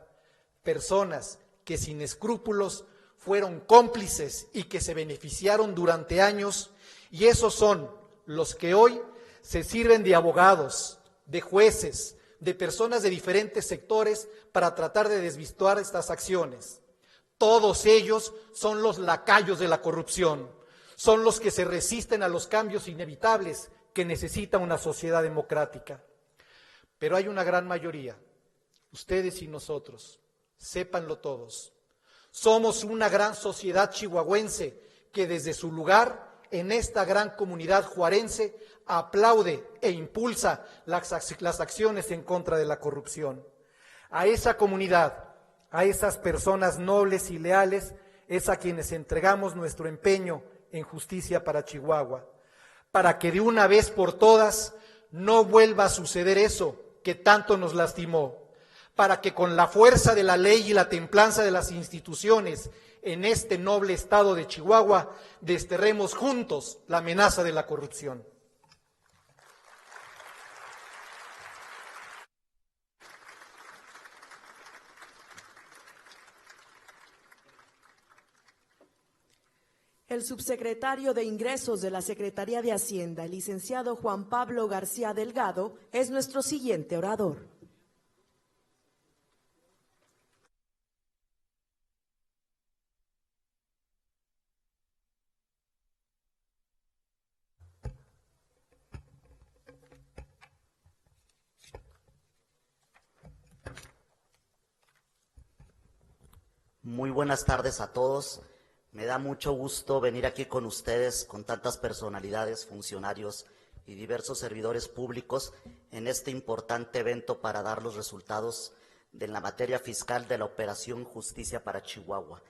personas que sin escrúpulos fueron cómplices y que se beneficiaron durante años, y esos son los que hoy se sirven de abogados, de jueces, de personas de diferentes sectores para tratar de desvirtuar estas acciones. Todos ellos son los lacayos de la corrupción, son los que se resisten a los cambios inevitables que necesita una sociedad democrática. Pero hay una gran mayoría, ustedes y nosotros, sépanlo todos. Somos una gran sociedad chihuahuense que desde su lugar en esta gran comunidad juarense aplaude e impulsa las acciones en contra de la corrupción. A esa comunidad, a esas personas nobles y leales, es a quienes entregamos nuestro empeño en justicia para Chihuahua, para que de una vez por todas no vuelva a suceder eso que tanto nos lastimó, para que con la fuerza de la ley y la templanza de las instituciones en este noble estado de Chihuahua desterremos juntos la amenaza de la corrupción. El subsecretario de Ingresos de la Secretaría de Hacienda, el licenciado Juan Pablo García Delgado, es nuestro siguiente orador. Muy buenas tardes a todos. Me da mucho gusto venir aquí con ustedes, con tantas personalidades, funcionarios y diversos servidores públicos en este importante evento para dar los resultados de la materia fiscal de la Operación Justicia para Chihuahua.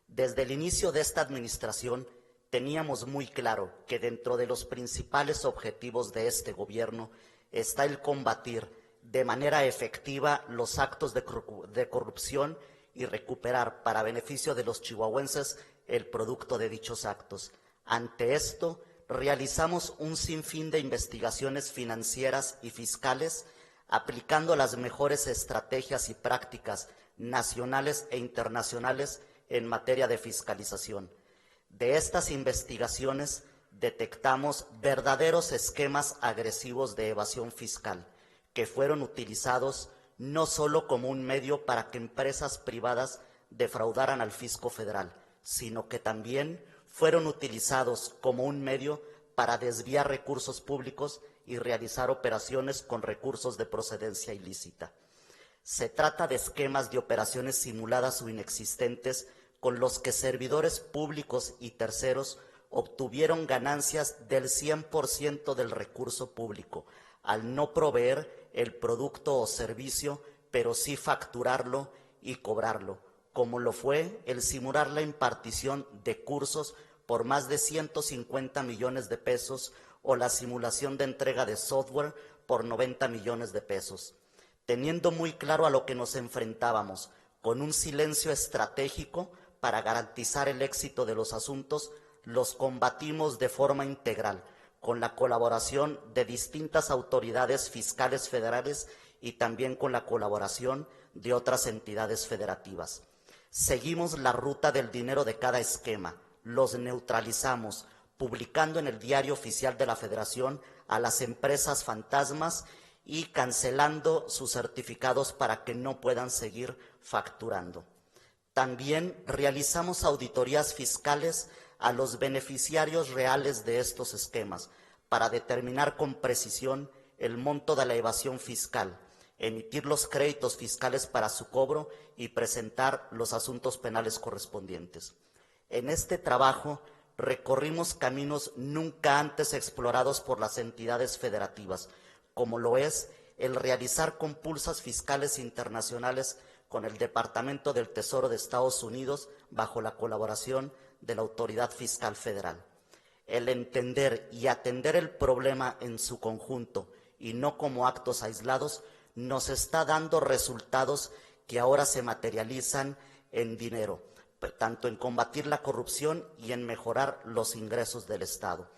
Desde el inicio de esta administración teníamos muy claro que dentro de los principales objetivos de este gobierno está el combatir de manera efectiva los actos de corrupción y recuperar para beneficio de los chihuahuenses el producto de dichos actos. Ante esto, realizamos un sinfín de investigaciones financieras y fiscales, aplicando las mejores estrategias y prácticas nacionales e internacionales en materia de fiscalización. De estas investigaciones detectamos verdaderos esquemas agresivos de evasión fiscal que fueron utilizados no solo como un medio para que empresas privadas defraudaran al fisco federal, sino que también fueron utilizados como un medio para desviar recursos públicos y realizar operaciones con recursos de procedencia ilícita. Se trata de esquemas de operaciones simuladas o inexistentes con los que servidores públicos y terceros obtuvieron ganancias del 100% del recurso público, al no proveer el producto o servicio, pero sí facturarlo y cobrarlo, como lo fue el simular la impartición de cursos por más de 150 millones de pesos o la simulación de entrega de software por 90 millones de pesos. Teniendo muy claro a lo que nos enfrentábamos, con un silencio estratégico para garantizar el éxito de los asuntos, los combatimos de forma integral, con la colaboración de distintas autoridades fiscales federales y también con la colaboración de otras entidades federativas. Seguimos la ruta del dinero de cada esquema, los neutralizamos, publicando en el Diario Oficial de la Federación a las empresas fantasmas y cancelando sus certificados para que no puedan seguir facturando. También realizamos auditorías fiscales a los beneficiarios reales de estos esquemas para determinar con precisión el monto de la evasión fiscal, emitir los créditos fiscales para su cobro y presentar los asuntos penales correspondientes. En este trabajo recorrimos caminos nunca antes explorados por las entidades federativas, como lo es el realizar compulsas fiscales internacionales con el Departamento del Tesoro de Estados Unidos bajo la colaboración de la Autoridad Fiscal Federal. El entender y atender el problema en su conjunto y no como actos aislados nos está dando resultados que ahora se materializan en dinero, tanto en combatir la corrupción y en mejorar los ingresos del Estado.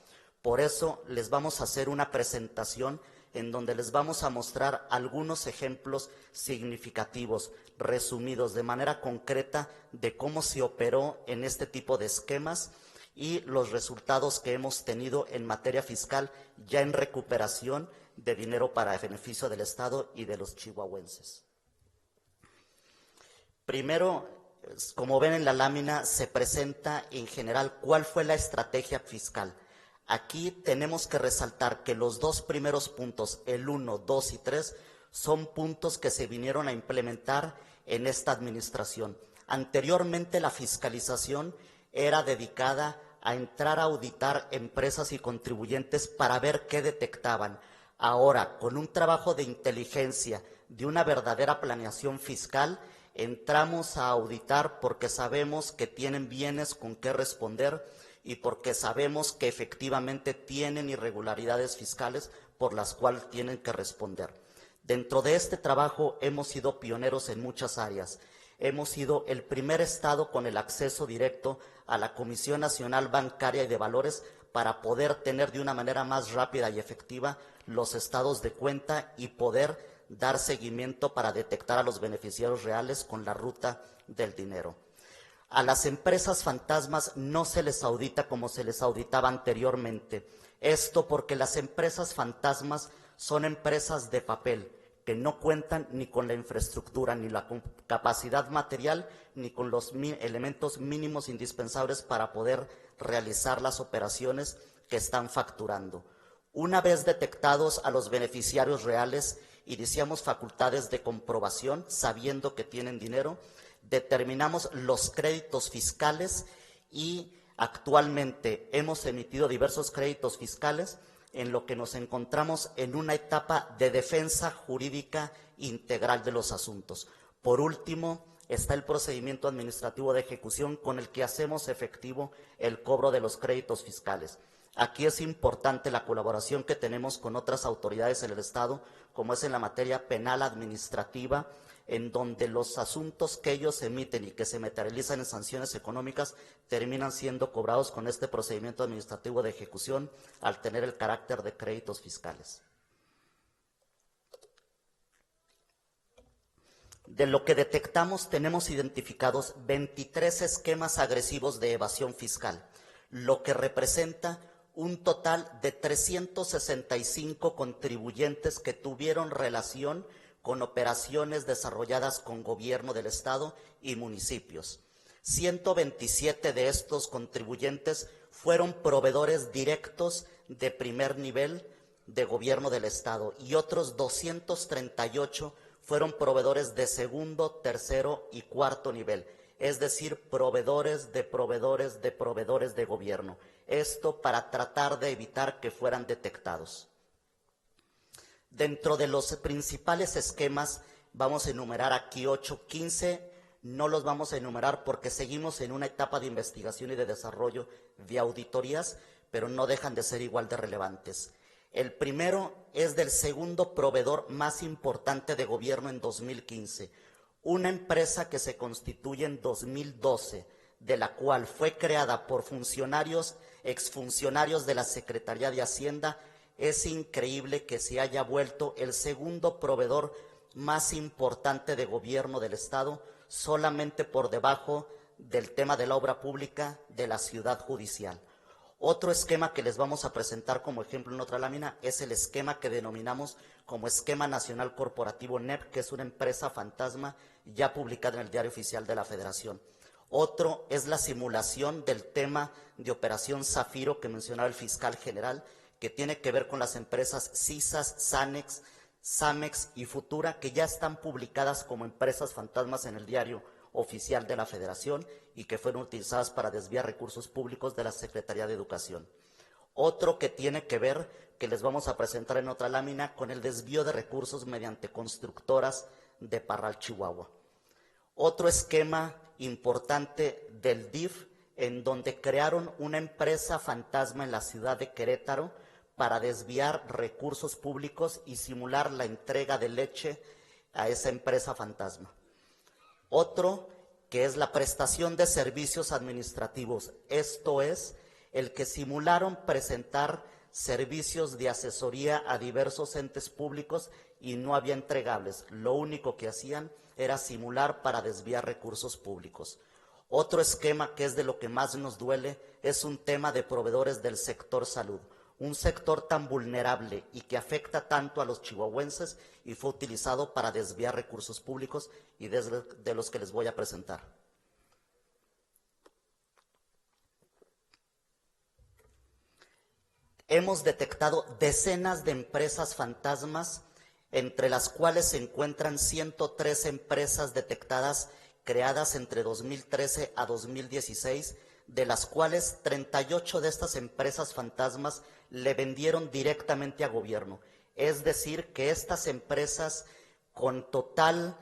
Por eso les vamos a hacer una presentación en donde les vamos a mostrar algunos ejemplos significativos, resumidos de manera concreta de cómo se operó en este tipo de esquemas y los resultados que hemos tenido en materia fiscal ya en recuperación de dinero para el beneficio del Estado y de los chihuahuenses. Primero, como ven en la lámina, se presenta en general cuál fue la estrategia fiscal. Aquí tenemos que resaltar que los dos primeros puntos, el 1, 2 y 3, son puntos que se vinieron a implementar en esta administración. Anteriormente la fiscalización era dedicada a entrar a auditar empresas y contribuyentes para ver qué detectaban. Ahora, con un trabajo de inteligencia, de una verdadera planeación fiscal, entramos a auditar porque sabemos que tienen bienes con qué responder y porque sabemos que efectivamente tienen irregularidades fiscales por las cuales tienen que responder. Dentro de este trabajo hemos sido pioneros en muchas áreas. Hemos sido el primer estado con el acceso directo a la Comisión Nacional Bancaria y de Valores para poder tener de una manera más rápida y efectiva los estados de cuenta y poder dar seguimiento para detectar a los beneficiarios reales con la ruta del dinero. A las empresas fantasmas no se les audita como se les auditaba anteriormente. Esto porque las empresas fantasmas son empresas de papel que no cuentan ni con la infraestructura, ni la capacidad material, ni con los elementos mínimos indispensables para poder realizar las operaciones que están facturando. Una vez detectados a los beneficiarios reales, iniciamos facultades de comprobación, sabiendo que tienen dinero, determinamos los créditos fiscales y actualmente hemos emitido diversos créditos fiscales en lo que nos encontramos en una etapa de defensa jurídica integral de los asuntos. Por último, está el procedimiento administrativo de ejecución con el que hacemos efectivo el cobro de los créditos fiscales. Aquí es importante la colaboración que tenemos con otras autoridades en el Estado, como es en la materia penal administrativa, en donde los asuntos que ellos emiten y que se materializan en sanciones económicas terminan siendo cobrados con este procedimiento administrativo de ejecución al tener el carácter de créditos fiscales. De lo que detectamos, tenemos identificados 23 esquemas agresivos de evasión fiscal, lo que representa un total de 365 contribuyentes que tuvieron relación con operaciones desarrolladas con gobierno del Estado y municipios. 127 de estos contribuyentes fueron proveedores directos de primer nivel de gobierno del Estado y otros 238 fueron proveedores de segundo, tercero y cuarto nivel, es decir, proveedores de gobierno. Esto para tratar de evitar que fueran detectados. Dentro de los principales esquemas, vamos a enumerar aquí 8, 15, no los vamos a enumerar porque seguimos en una etapa de investigación y de desarrollo de auditorías, pero no dejan de ser igual de relevantes. El primero es del segundo proveedor más importante de gobierno en 2015, una empresa que se constituye en 2012, de la cual fue creada por funcionarios, exfuncionarios de la Secretaría de Hacienda. Es increíble que se haya vuelto el segundo proveedor más importante de gobierno del Estado, solamente por debajo del tema de la obra pública de la Ciudad Judicial. Otro esquema que les vamos a presentar como ejemplo en otra lámina es el esquema que denominamos como Esquema Nacional Corporativo NEP, que es una empresa fantasma ya publicada en el Diario Oficial de la Federación. Otro es la simulación del tema de Operación Zafiro que mencionaba el fiscal general, que tiene que ver con las empresas CISAS, SANEX, SAMEX y Futura, que ya están publicadas como empresas fantasmas en el Diario Oficial de la Federación y que fueron utilizadas para desviar recursos públicos de la Secretaría de Educación. Otro que tiene que ver, que les vamos a presentar en otra lámina, con el desvío de recursos mediante constructoras de Parral, Chihuahua. Otro esquema importante del DIF, en donde crearon una empresa fantasma en la ciudad de Querétaro para desviar recursos públicos y simular la entrega de leche a esa empresa fantasma. Otro que es la prestación de servicios administrativos, esto es, el que simularon presentar servicios de asesoría a diversos entes públicos y no había entregables. Lo único que hacían era simular para desviar recursos públicos. Otro esquema que es de lo que más nos duele es un tema de proveedores del sector salud, un sector tan vulnerable y que afecta tanto a los chihuahuenses y fue utilizado para desviar recursos públicos y de los que les voy a presentar. Hemos detectado decenas de empresas fantasmas, entre las cuales se encuentran 103 empresas detectadas creadas entre 2013 a 2016, de las cuales 38 de estas empresas fantasmas le vendieron directamente a gobierno. Es decir, que estas empresas con total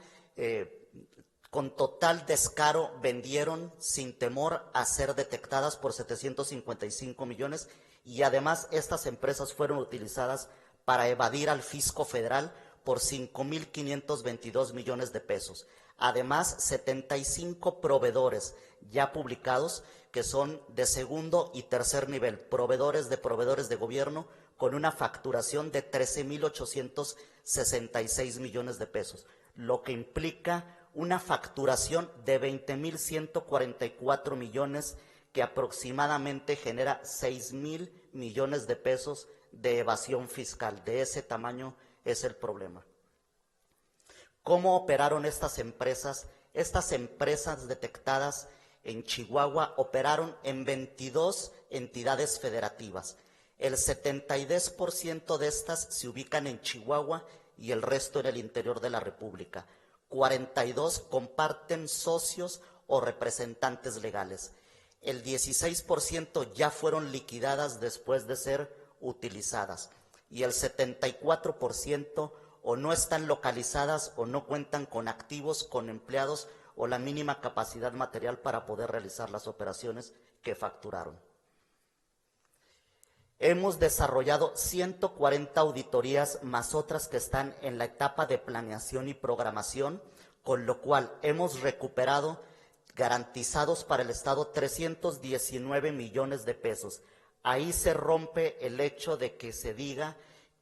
descaro vendieron sin temor a ser detectadas por 755 millones y además estas empresas fueron utilizadas para evadir al fisco federal por 5.522 millones de pesos. Además, 75 proveedores ya publicados que son de segundo y tercer nivel, proveedores de gobierno con una facturación de 13.866 millones de pesos, lo que implica una facturación de 20.144 millones que aproximadamente genera 6.000 millones de pesos de evasión fiscal. De ese tamaño es el problema. ¿Cómo operaron estas empresas? Estas empresas detectadas en Chihuahua operaron en 22 entidades federativas. El 72% de estas se ubican en Chihuahua y el resto en el interior de la República. 42 comparten socios o representantes legales. El 16% ya fueron liquidadas después de ser utilizadas y el 74% o no están localizadas o no cuentan con activos, con empleados o la mínima capacidad material para poder realizar las operaciones que facturaron. Hemos desarrollado 140 auditorías más otras que están en la etapa de planeación y programación, con lo cual hemos recuperado garantizados para el Estado 319 millones de pesos. Ahí se rompe el hecho de que se diga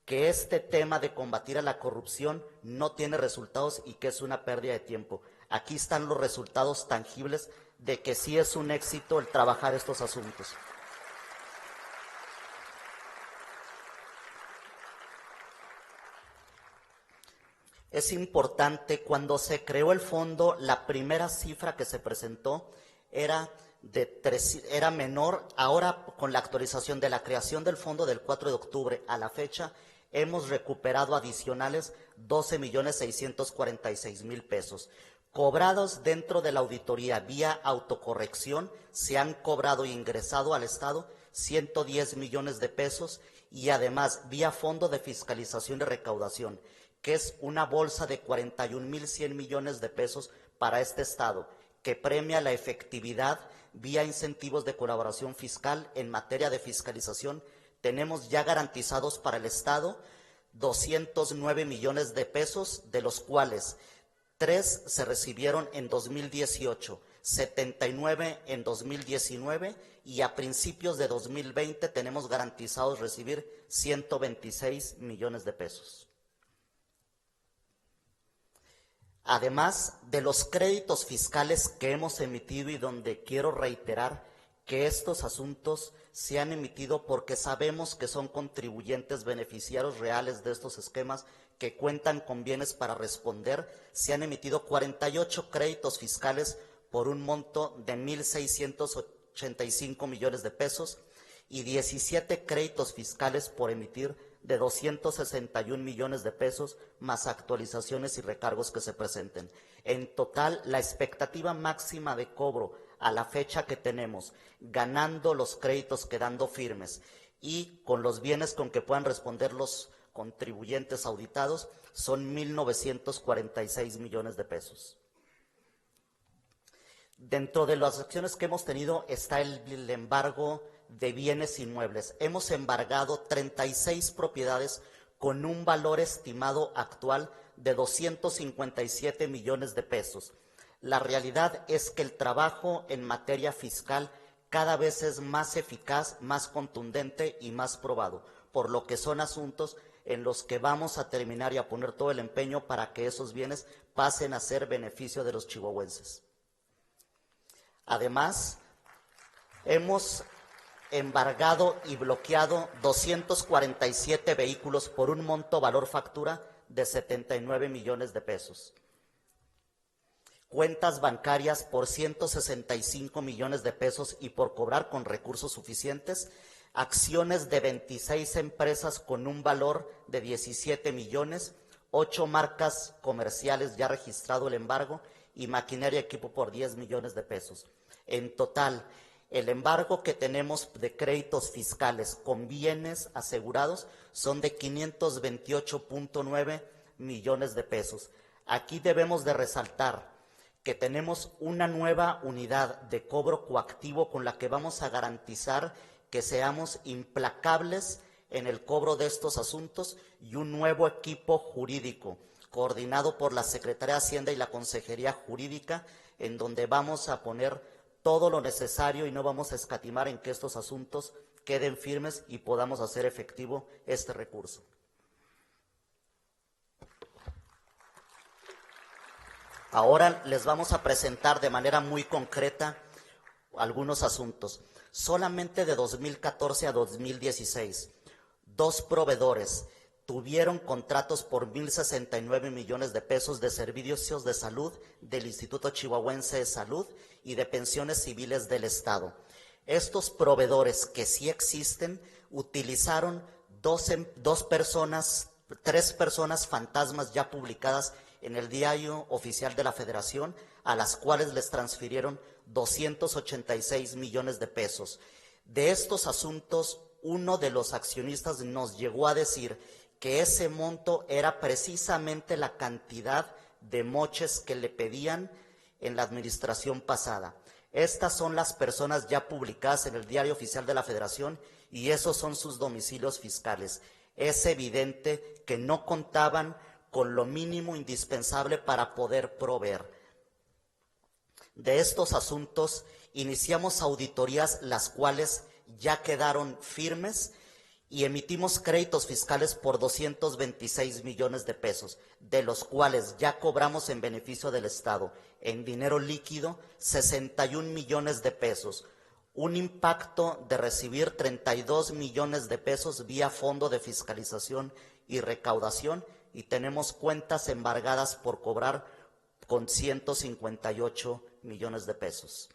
que este tema de combatir a la corrupción no tiene resultados y que es una pérdida de tiempo. Aquí están los resultados tangibles de que sí es un éxito el trabajar estos asuntos. Es importante, cuando se creó el fondo, la primera cifra que se presentó era menor. Ahora, con la actualización de la creación del fondo del 4 de octubre a la fecha, hemos recuperado adicionales 12.646.000 pesos. Cobrados dentro de la auditoría vía autocorrección, se han cobrado e ingresado al Estado 110 millones de pesos y además vía Fondo de Fiscalización y Recaudación, que es una bolsa de 41.100 millones de pesos para este Estado, que premia la efectividad vía incentivos de colaboración fiscal en materia de fiscalización. Tenemos ya garantizados para el Estado 209 millones de pesos, de los cuales 3 se recibieron en 2018, 79 en 2019 y a principios de 2020 tenemos garantizados recibir 126 millones de pesos. Además de los créditos fiscales que hemos emitido y donde quiero reiterar que estos asuntos se han emitido porque sabemos que son contribuyentes beneficiarios reales de estos esquemas que cuentan con bienes para responder, se han emitido 48 créditos fiscales por un monto de 1.685 millones de pesos y 17 créditos fiscales por emitir de 261 millones de pesos, más actualizaciones y recargos que se presenten. En total, la expectativa máxima de cobro a la fecha que tenemos, ganando los créditos quedando firmes y con los bienes con que puedan responder los contribuyentes auditados, son 1.946 millones de pesos. Dentro de las acciones que hemos tenido está el embargo de bienes inmuebles. Hemos embargado 36 propiedades con un valor estimado actual de 257 millones de pesos. La realidad es que el trabajo en materia fiscal cada vez es más eficaz, más contundente y más probado, por lo que son asuntos en los que vamos a terminar y a poner todo el empeño para que esos bienes pasen a ser beneficio de los chihuahuenses. Además, hemos embargado y bloqueado 247 vehículos por un monto valor factura de 79 millones de pesos. Cuentas bancarias por 165 millones de pesos y por cobrar con recursos suficientes, acciones de 26 empresas con un valor de 17 millones, 8 marcas comerciales ya registrado el embargo y maquinaria y equipo por 10 millones de pesos. En total, el embargo que tenemos de créditos fiscales con bienes asegurados son de 528.9 millones de pesos. Aquí debemos de resaltar que tenemos una nueva unidad de cobro coactivo con la que vamos a garantizar que seamos implacables en el cobro de estos asuntos y un nuevo equipo jurídico coordinado por la Secretaría de Hacienda y la Consejería Jurídica, en donde vamos a poner todo lo necesario y no vamos a escatimar en que estos asuntos queden firmes y podamos hacer efectivo este recurso. Ahora les vamos a presentar de manera muy concreta algunos asuntos. Solamente de 2014 a 2016, 2 proveedores tuvieron contratos por 1.069 millones de pesos de servicios de salud del Instituto Chihuahuense de Salud y de pensiones civiles del Estado. Estos proveedores que sí existen utilizaron 3 personas fantasmas ya publicadas en el Diario Oficial de la Federación, a las cuales les transfirieron 286 millones de pesos. De estos asuntos, uno de los accionistas nos llegó a decir que ese monto era precisamente la cantidad de moches que le pedían en la administración pasada. Estas son las personas ya publicadas en el Diario Oficial de la Federación y esos son sus domicilios fiscales. Es evidente que no contaban con lo mínimo indispensable para poder proveer. De estos asuntos iniciamos auditorías, las cuales ya quedaron firmes, y emitimos créditos fiscales por 226 millones de pesos, de los cuales ya cobramos en beneficio del Estado, en dinero líquido, 61 millones de pesos. Un impacto de recibir 32 millones de pesos vía Fondo de Fiscalización y Recaudación, y tenemos cuentas embargadas por cobrar con 158 millones de pesos.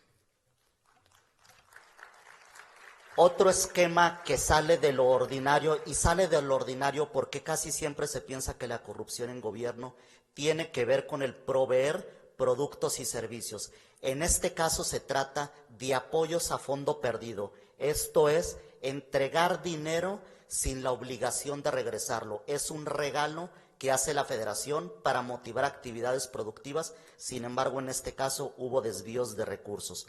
Otro esquema que sale de lo ordinario, y sale de lo ordinario porque casi siempre se piensa que la corrupción en gobierno tiene que ver con el proveer productos y servicios. En este caso se trata de apoyos a fondo perdido, esto es, entregar dinero sin la obligación de regresarlo. Es un regalo que hace la Federación para motivar actividades productivas, sin embargo, en este caso hubo desvíos de recursos.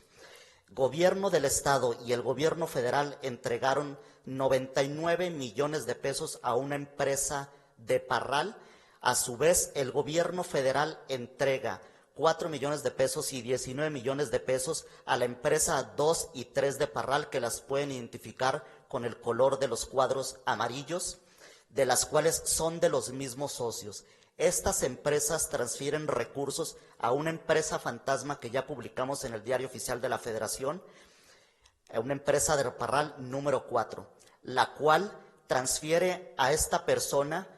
Gobierno del Estado y el Gobierno federal entregaron 99 millones de pesos a una empresa de Parral. A su vez, el Gobierno federal entrega 4 millones de pesos y 19 millones de pesos a la empresa 2 y 3 de Parral, que las pueden identificar con el color de los cuadros amarillos, de las cuales son de los mismos socios. Estas empresas transfieren recursos a una empresa fantasma que ya publicamos en el Diario Oficial de la Federación, a una empresa de Parral número 4, la cual transfiere a esta persona,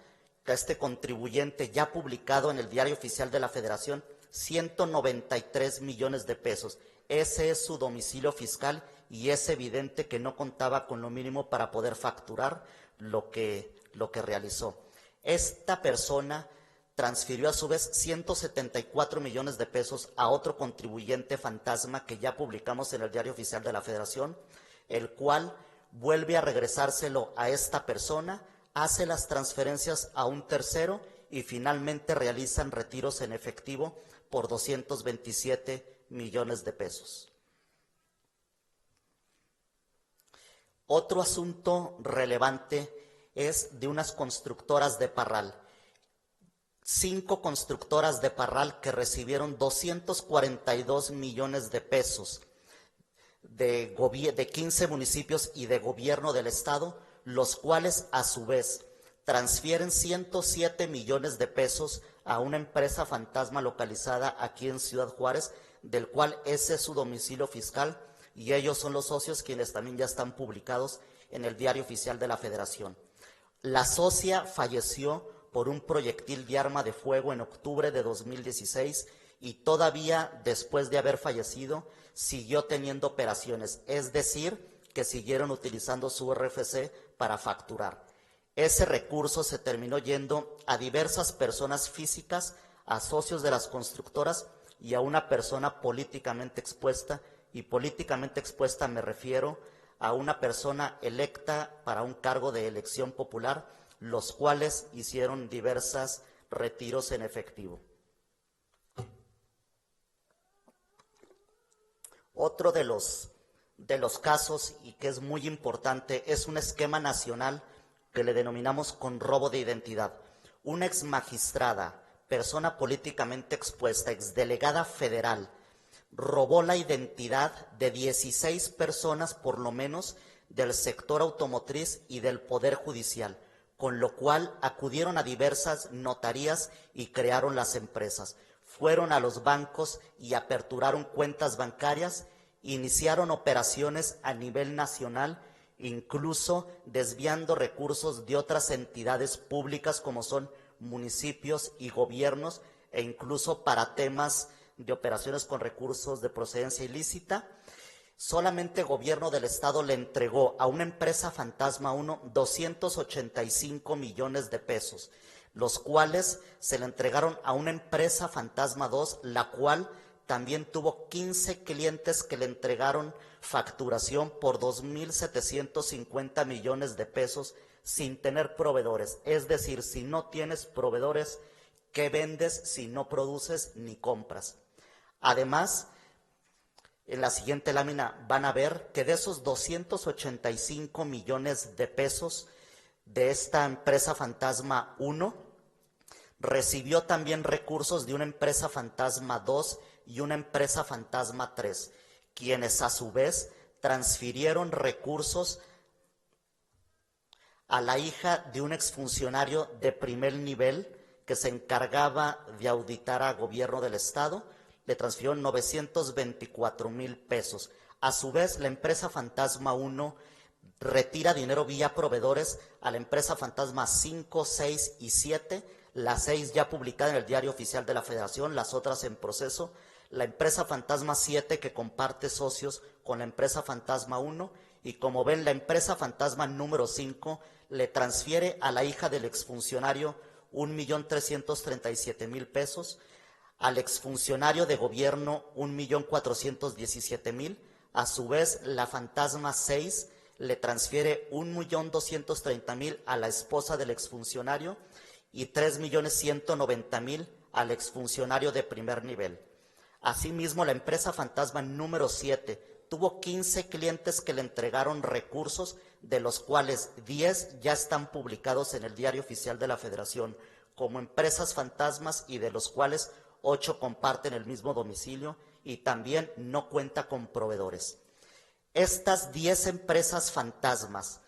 a este contribuyente ya publicado en el Diario Oficial de la Federación, 193 millones de pesos. Ese es su domicilio fiscal y es evidente que no contaba con lo mínimo para poder facturar lo que realizó. Esta persona transfirió a su vez 174 millones de pesos a otro contribuyente fantasma que ya publicamos en el Diario Oficial de la Federación, el cual vuelve a regresárselo a esta persona, hace las transferencias a un tercero y finalmente realizan retiros en efectivo por 227 millones de pesos. Otro asunto relevante es de unas constructoras de Parral. 5 constructoras de Parral que recibieron 242 millones de pesos de 15 municipios y de gobierno del Estado, los cuales a su vez transfieren 107 millones de pesos a una empresa fantasma localizada aquí en Ciudad Juárez, del cual ese es su domicilio fiscal, y ellos son los socios quienes también ya están publicados en el Diario Oficial de la Federación. La socia falleció por un proyectil de arma de fuego en octubre de 2016 y todavía después de haber fallecido siguió teniendo operaciones, es decir, que siguieron utilizando su RFC para facturar. Ese recurso se terminó yendo a diversas personas físicas, a socios de las constructoras y a una persona políticamente expuesta, y políticamente expuesta me refiero a una persona electa para un cargo de elección popular, los cuales hicieron diversos retiros en efectivo. Otro de los casos, y que es muy importante, es un esquema nacional que le denominamos con robo de identidad. Una exmagistrada, persona políticamente expuesta, exdelegada federal, robó la identidad de 16 personas por lo menos del sector automotriz y del Poder Judicial, con lo cual acudieron a diversas notarías y crearon las empresas. Fueron a los bancos y aperturaron cuentas bancarias, iniciaron operaciones a nivel nacional, incluso desviando recursos de otras entidades públicas como son municipios y gobiernos, e incluso para temas de operaciones con recursos de procedencia ilícita. Solamente el gobierno del Estado le entregó a una empresa fantasma 1 285 millones de pesos, los cuales se le entregaron a una empresa fantasma 2, la cual también tuvo 15 clientes que le entregaron facturación por 2.750 millones de pesos sin tener proveedores. Es decir, si no tienes proveedores, ¿qué vendes si no produces ni compras? Además, en la siguiente lámina van a ver que de esos 285 millones de pesos de esta empresa fantasma 1, recibió también recursos de una empresa fantasma 2 y una empresa fantasma 3, quienes a su vez transfirieron recursos a la hija de un exfuncionario de primer nivel que se encargaba de auditar a gobierno del Estado. Le transfirió 924,000 pesos. A su vez, la empresa fantasma 1 retira dinero vía proveedores a la empresa fantasma 5, 6 y 7, las 6 ya publicada en el Diario Oficial de la Federación, las otras en proceso. La empresa fantasma 7 que comparte socios con la empresa fantasma 1, y como ven, la empresa fantasma número 5 le transfiere a la hija del exfuncionario 1,337,000 pesos, al exfuncionario de gobierno 1,417,000. A su vez, la fantasma 6 le transfiere 1,230,000 a la esposa del exfuncionario y 3,190,000 al exfuncionario de primer nivel. Asimismo, la empresa fantasma número 7 tuvo 15 clientes que le entregaron recursos, de los cuales 10 ya están publicados en el Diario Oficial de la Federación como empresas fantasmas y de los cuales 8 comparten el mismo domicilio y también no cuenta con proveedores. Estas 10 empresas fantasmas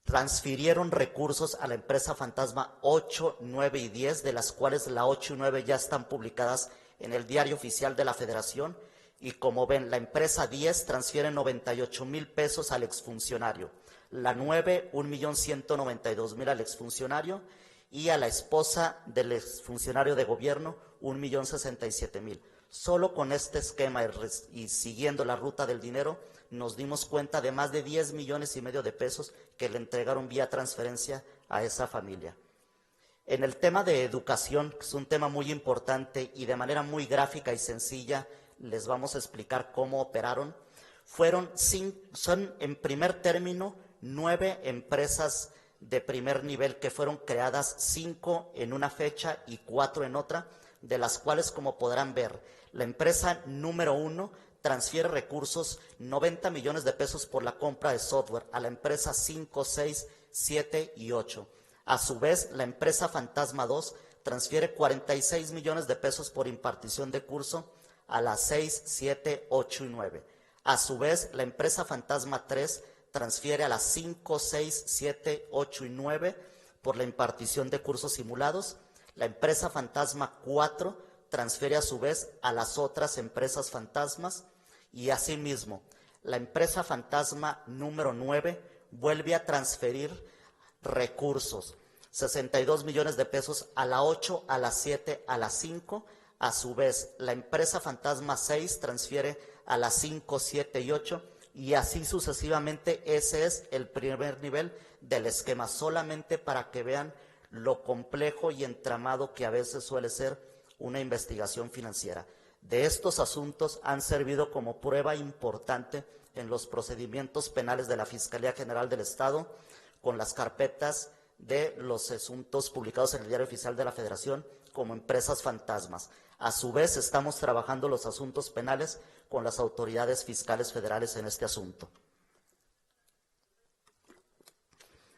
transfirieron recursos a la empresa fantasma 8, 9 y 10, de las cuales la 8 y 9 ya están publicadas en el Diario Oficial de la Federación. Y como ven, la empresa 10 transfiere 98,000 pesos al exfuncionario, la 9 1,192,000 al exfuncionario y a la esposa del exfuncionario de gobierno 1,067,000. Solo con este esquema y siguiendo la ruta del dinero nos dimos cuenta de más de 10,5 millones de pesos que le entregaron vía transferencia a esa familia. En el tema de educación, que es un tema muy importante y de manera muy gráfica y sencilla, les vamos a explicar cómo operaron. Son en primer término 9 empresas de primer nivel que fueron creadas, 5 en una fecha y 4 en otra, de las cuales, como podrán ver, la empresa número 1 transfiere recursos 90 millones de pesos por la compra de software a la empresa 5, 6, 7 y 8. A su vez, la empresa fantasma 2 transfiere 46 millones de pesos por impartición de curso a las 6, 7, 8 y 9. A su vez, la empresa fantasma 3 transfiere a las 5, 6, 7, 8 y 9 por la impartición de cursos simulados. La empresa fantasma 4 transfiere a su vez a las otras empresas fantasmas y asimismo la empresa fantasma número 9 vuelve a transferir recursos, 62 millones de pesos a la 8, a la 7, a la 5. A su vez, la empresa fantasma 6 transfiere a las 5, 7 y 8 y así sucesivamente. Ese es el primer nivel del esquema, solamente para que vean lo complejo y entramado que a veces suele ser una investigación financiera. De estos asuntos han servido como prueba importante en los procedimientos penales de la Fiscalía General del Estado, con las carpetas de los asuntos publicados en el Diario Oficial de la Federación como empresas fantasmas. A su vez, estamos trabajando los asuntos penales con las autoridades fiscales federales en este asunto.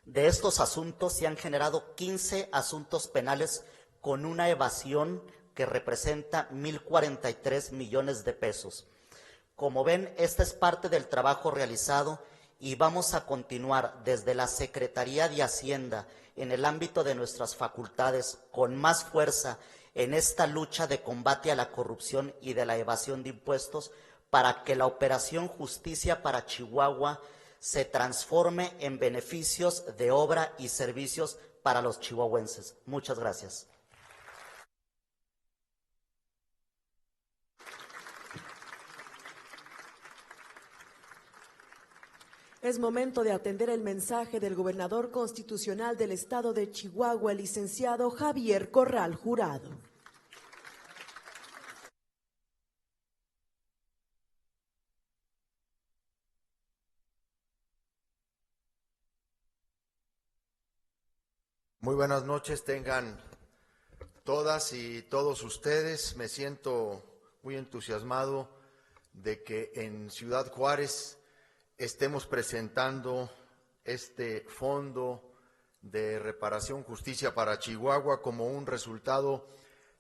De estos asuntos se han generado 15 asuntos penales con una evasión que representa 1,043 millones de pesos. Como ven, esta es parte del trabajo realizado y vamos a continuar desde la Secretaría de Hacienda en el ámbito de nuestras facultades con más fuerza en esta lucha de combate a la corrupción y de la evasión de impuestos para que la operación Justicia para Chihuahua se transforme en beneficios de obra y servicios para los chihuahuenses. Muchas gracias. Es momento de atender el mensaje del gobernador constitucional del estado de Chihuahua, el licenciado Javier Corral Jurado. Muy buenas noches, tengan todas y todos ustedes. Me siento muy entusiasmado de que en Ciudad Juárez estemos presentando este fondo de reparación justicia para Chihuahua como un resultado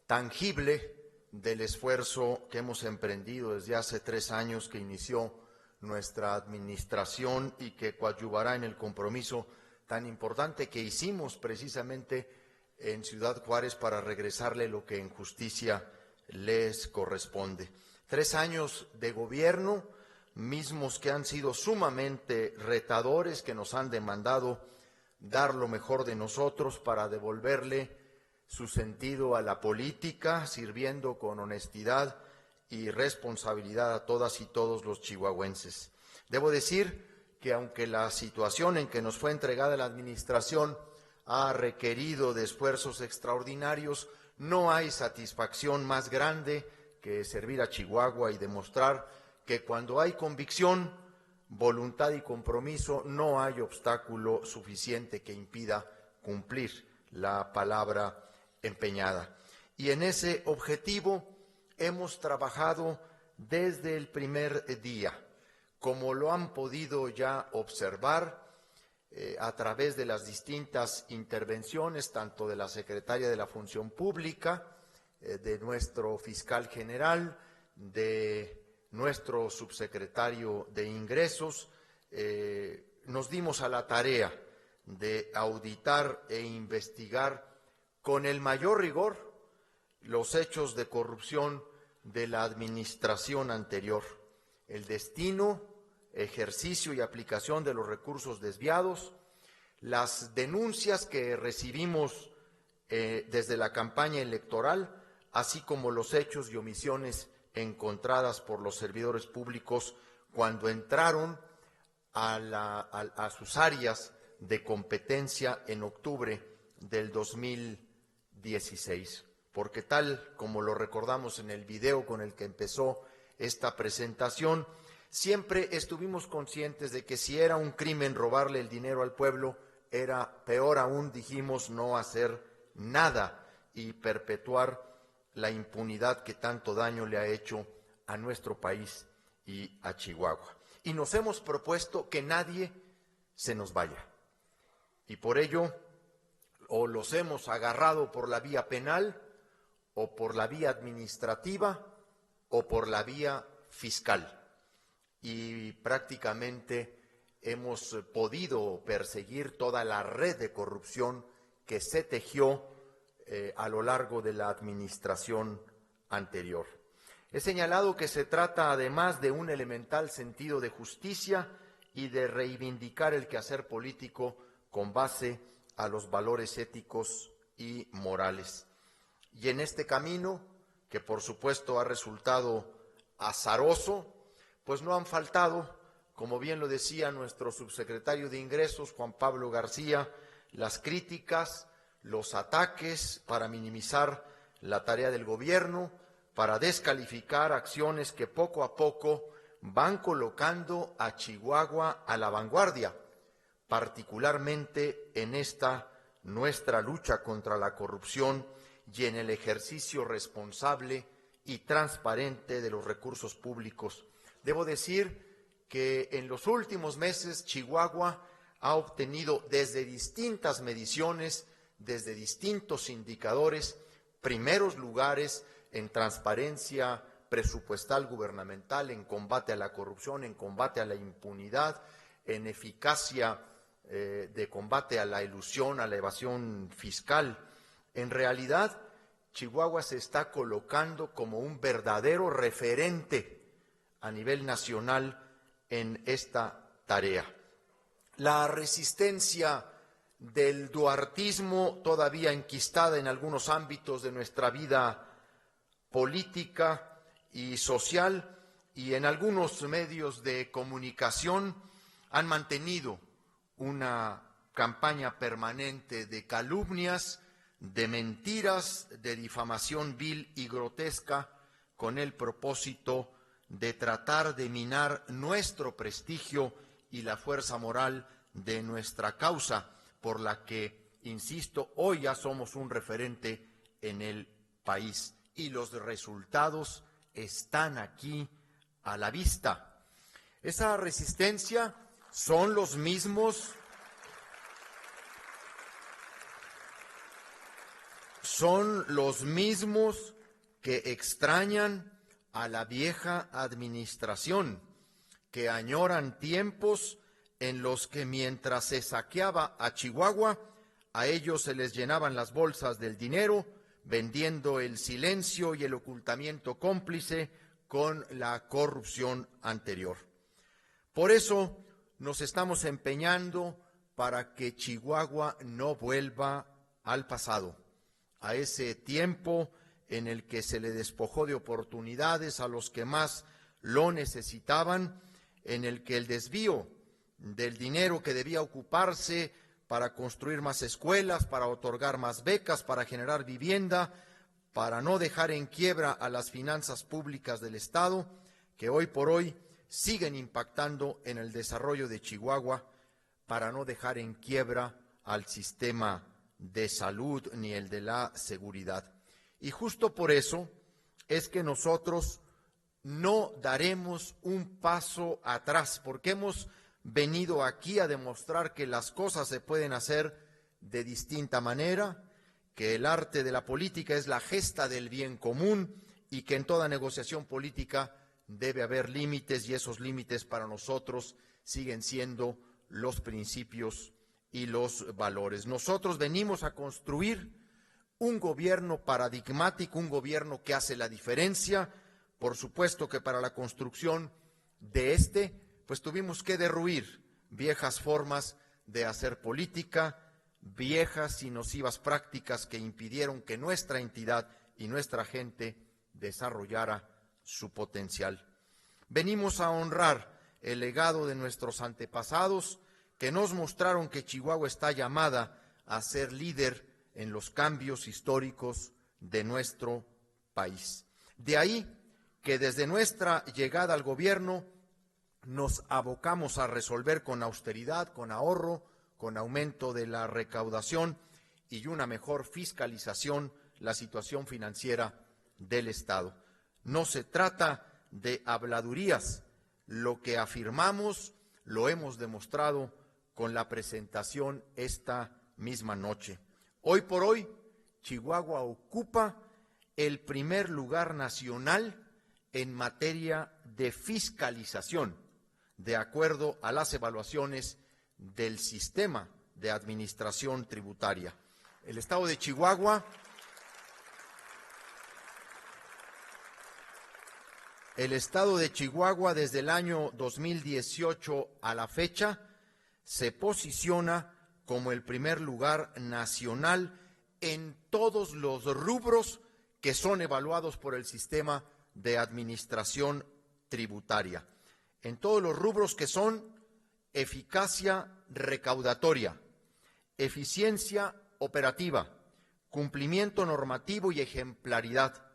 tangible del esfuerzo que hemos emprendido desde hace 3 años que inició nuestra administración y que coadyuvará en el compromiso tan importante que hicimos precisamente en Ciudad Juárez para regresarle lo que en justicia les corresponde. 3 años de gobierno, mismos que han sido sumamente retadores, que nos han demandado dar lo mejor de nosotros para devolverle su sentido a la política, sirviendo con honestidad y responsabilidad a todas y todos los chihuahuenses. Debo decir que aunque la situación en que nos fue entregada la administración ha requerido de esfuerzos extraordinarios, no hay satisfacción más grande que servir a Chihuahua y demostrar que cuando hay convicción, voluntad y compromiso, no hay obstáculo suficiente que impida cumplir la palabra empeñada. Y en ese objetivo hemos trabajado desde el primer día, como lo han podido ya observar a través de las distintas intervenciones, tanto de la Secretaria de la Función Pública, de nuestro fiscal general, de nuestro subsecretario de Ingresos. Nos dimos a la tarea de auditar e investigar con el mayor rigor los hechos de corrupción de la administración anterior, el destino, ejercicio y aplicación de los recursos desviados, las denuncias que recibimos desde la campaña electoral, así como los hechos y omisiones encontradas por los servidores públicos cuando entraron a sus áreas de competencia en octubre del 2016. Porque tal como lo recordamos en el video con el que empezó esta presentación, siempre estuvimos conscientes de que si era un crimen robarle el dinero al pueblo, era peor aún, dijimos, no hacer nada y perpetuar la impunidad que tanto daño le ha hecho a nuestro país y a Chihuahua. Y nos hemos propuesto que nadie se nos vaya. Y por ello, o los hemos agarrado por la vía penal, o por la vía administrativa, o por la vía fiscal. Y prácticamente hemos podido perseguir toda la red de corrupción que se tejió a lo largo de la administración anterior. He señalado que se trata además de un elemental sentido de justicia y de reivindicar el quehacer político con base a los valores éticos y morales. Y en este camino, que por supuesto ha resultado azaroso, pues no han faltado, como bien lo decía nuestro subsecretario de Ingresos, Juan Pablo García, las críticas, los ataques para minimizar la tarea del gobierno, para descalificar acciones que poco a poco van colocando a Chihuahua a la vanguardia, particularmente en esta nuestra lucha contra la corrupción y en el ejercicio responsable y transparente de los recursos públicos. Debo decir que en los últimos meses Chihuahua ha obtenido desde distintas mediciones, desde distintos indicadores, primeros lugares en transparencia presupuestal gubernamental, en combate a la corrupción, en combate a la impunidad, en eficacia de combate a la elusión, a la evasión fiscal. En realidad, Chihuahua se está colocando como un verdadero referente a nivel nacional en esta tarea. La resistencia del duartismo, todavía enquistada en algunos ámbitos de nuestra vida política y social y en algunos medios de comunicación, han mantenido una campaña permanente de calumnias, de mentiras, de difamación vil y grotesca, con el propósito de tratar de minar nuestro prestigio y la fuerza moral de nuestra causa, por la que, insisto, hoy ya somos un referente en el país. Y los resultados están aquí a la vista. Esa resistencia son los mismos que extrañan a la vieja administración, que añoran tiempos en los que mientras se saqueaba a Chihuahua, a ellos se les llenaban las bolsas del dinero, vendiendo el silencio y el ocultamiento cómplice con la corrupción anterior. Por eso nos estamos empeñando para que Chihuahua no vuelva al pasado, a ese tiempo en el que se le despojó de oportunidades a los que más lo necesitaban, en el que el desvío del dinero que debía ocuparse para construir más escuelas, para otorgar más becas, para generar vivienda, para no dejar en quiebra a las finanzas públicas del Estado, que hoy por hoy siguen impactando en el desarrollo de Chihuahua, para no dejar en quiebra al sistema de salud ni el de la seguridad. Y justo por eso es que nosotros no daremos un paso atrás, porque hemos venido aquí a demostrar que las cosas se pueden hacer de distinta manera, que el arte de la política es la gesta del bien común y que en toda negociación política debe haber límites, y esos límites para nosotros siguen siendo los principios y los valores. Nosotros venimos a construir un gobierno paradigmático, un gobierno que hace la diferencia. Por supuesto que para la construcción de pues tuvimos que derruir viejas formas de hacer política, viejas y nocivas prácticas que impidieron que nuestra entidad y nuestra gente desarrollara su potencial. Venimos a honrar el legado de nuestros antepasados, que nos mostraron que Chihuahua está llamada a ser líder en los cambios históricos de nuestro país. De ahí que desde nuestra llegada al gobierno nos abocamos a resolver con austeridad, con ahorro, con aumento de la recaudación y una mejor fiscalización la situación financiera del Estado. No se trata de habladurías. Lo que afirmamos lo hemos demostrado con la presentación esta misma noche. Hoy por hoy, Chihuahua ocupa el primer lugar nacional en materia de fiscalización, de acuerdo a las evaluaciones del sistema de administración tributaria. El Estado de Chihuahua desde el año 2018 a la fecha se posiciona como el primer lugar nacional en todos los rubros que son evaluados por el sistema de administración tributaria, en todos los rubros que son eficacia recaudatoria, eficiencia operativa, cumplimiento normativo y ejemplaridad,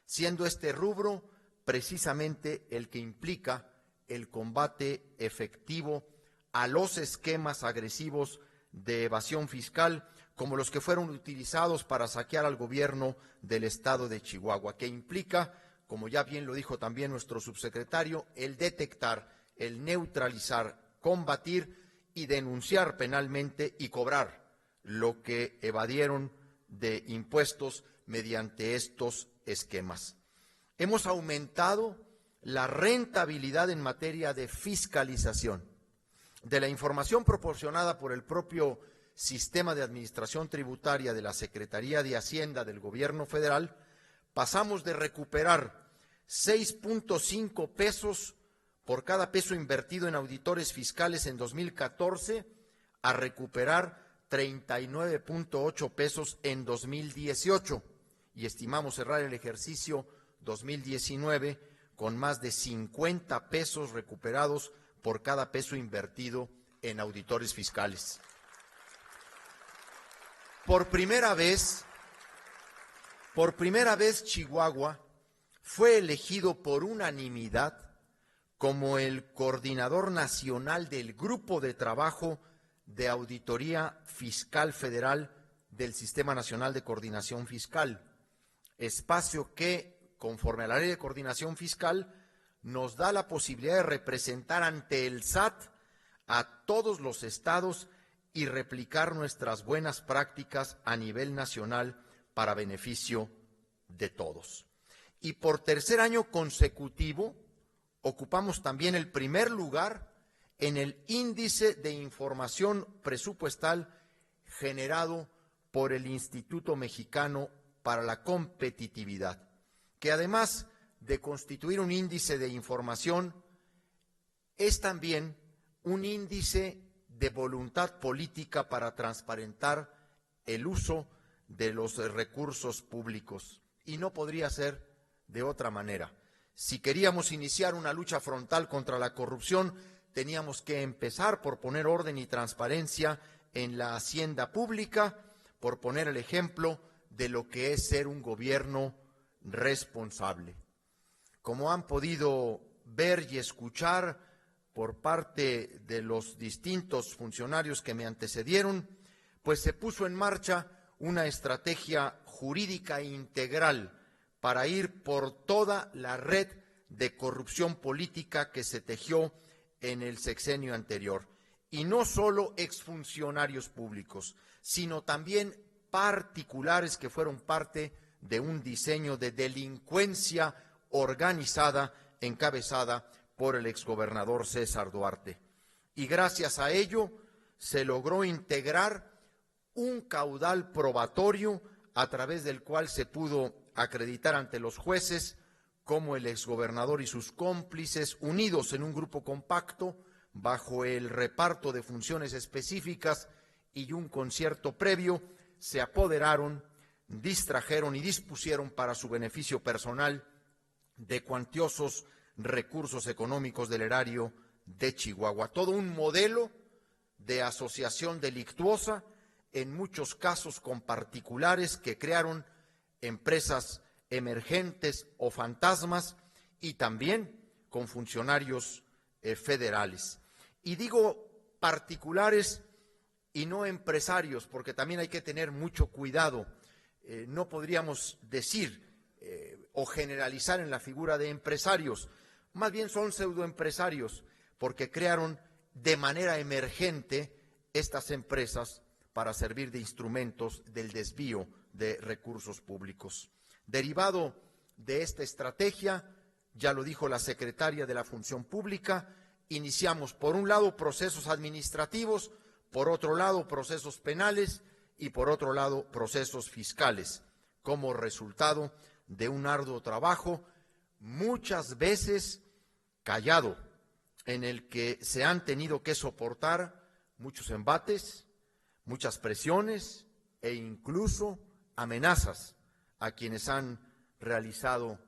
siendo este rubro precisamente el que implica el combate efectivo a los esquemas agresivos de evasión fiscal, como los que fueron utilizados para saquear al gobierno del Estado de Chihuahua, que implica, como ya bien lo dijo también nuestro subsecretario, el detectar, el neutralizar, combatir y denunciar penalmente y cobrar lo que evadieron de impuestos mediante estos esquemas. Hemos aumentado la rentabilidad en materia de fiscalización. De la información proporcionada por el propio Sistema de Administración Tributaria de la Secretaría de Hacienda del Gobierno Federal, pasamos de recuperar 6.5 pesos por cada peso invertido en auditores fiscales en 2014 a recuperar 39.8 pesos en 2018, y estimamos cerrar el ejercicio 2019 con más de 50 pesos recuperados por cada peso invertido en auditores fiscales. Por primera vez, Chihuahua fue elegido por unanimidad como el coordinador nacional del Grupo de Trabajo de Auditoría Fiscal Federal del Sistema Nacional de Coordinación Fiscal, espacio que, conforme a la Ley de Coordinación Fiscal, nos da la posibilidad de representar ante el SAT a todos los estados y replicar nuestras buenas prácticas a nivel nacional para beneficio de todos. Y por tercer año consecutivo ocupamos también el primer lugar en el índice de información presupuestal generado por el Instituto Mexicano para la Competitividad, que además de constituir un índice de información, es también un índice de voluntad política para transparentar el uso de los recursos públicos. Y no podría ser de otra manera. Si queríamos iniciar una lucha frontal contra la corrupción, teníamos que empezar por poner orden y transparencia en la hacienda pública, por poner el ejemplo de lo que es ser un gobierno responsable. Como han podido ver y escuchar por parte de los distintos funcionarios que me antecedieron, pues se puso en marcha una estrategia jurídica integral para ir por toda la red de corrupción política que se tejió en el sexenio anterior. Y no solo exfuncionarios públicos, sino también particulares que fueron parte de un diseño de delincuencia organizada encabezada por el exgobernador César Duarte. Y gracias a ello se logró integrar un caudal probatorio a través del cual se pudo acreditar ante los jueces cómo el exgobernador y sus cómplices, unidos en un grupo compacto, bajo el reparto de funciones específicas y un concierto previo, se apoderaron, distrajeron y dispusieron para su beneficio personal de cuantiosos recursos económicos del erario de Chihuahua. Todo un modelo de asociación delictuosa, en muchos casos con particulares que crearon empresas emergentes o fantasmas y también con funcionarios federales. Y digo particulares y no empresarios, porque también hay que tener mucho cuidado. No podríamos decir o generalizar en la figura de empresarios, más bien son pseudoempresarios, porque crearon de manera emergente estas empresas para servir de instrumentos del desvío de recursos públicos. Derivado de esta estrategia, ya lo dijo la secretaria de la Función Pública, iniciamos por un lado procesos administrativos, por otro lado procesos penales y por otro lado procesos fiscales, como resultado de un arduo trabajo, muchas veces callado, en el que se han tenido que soportar muchos embates, muchas presiones e incluso amenazas a quienes han realizado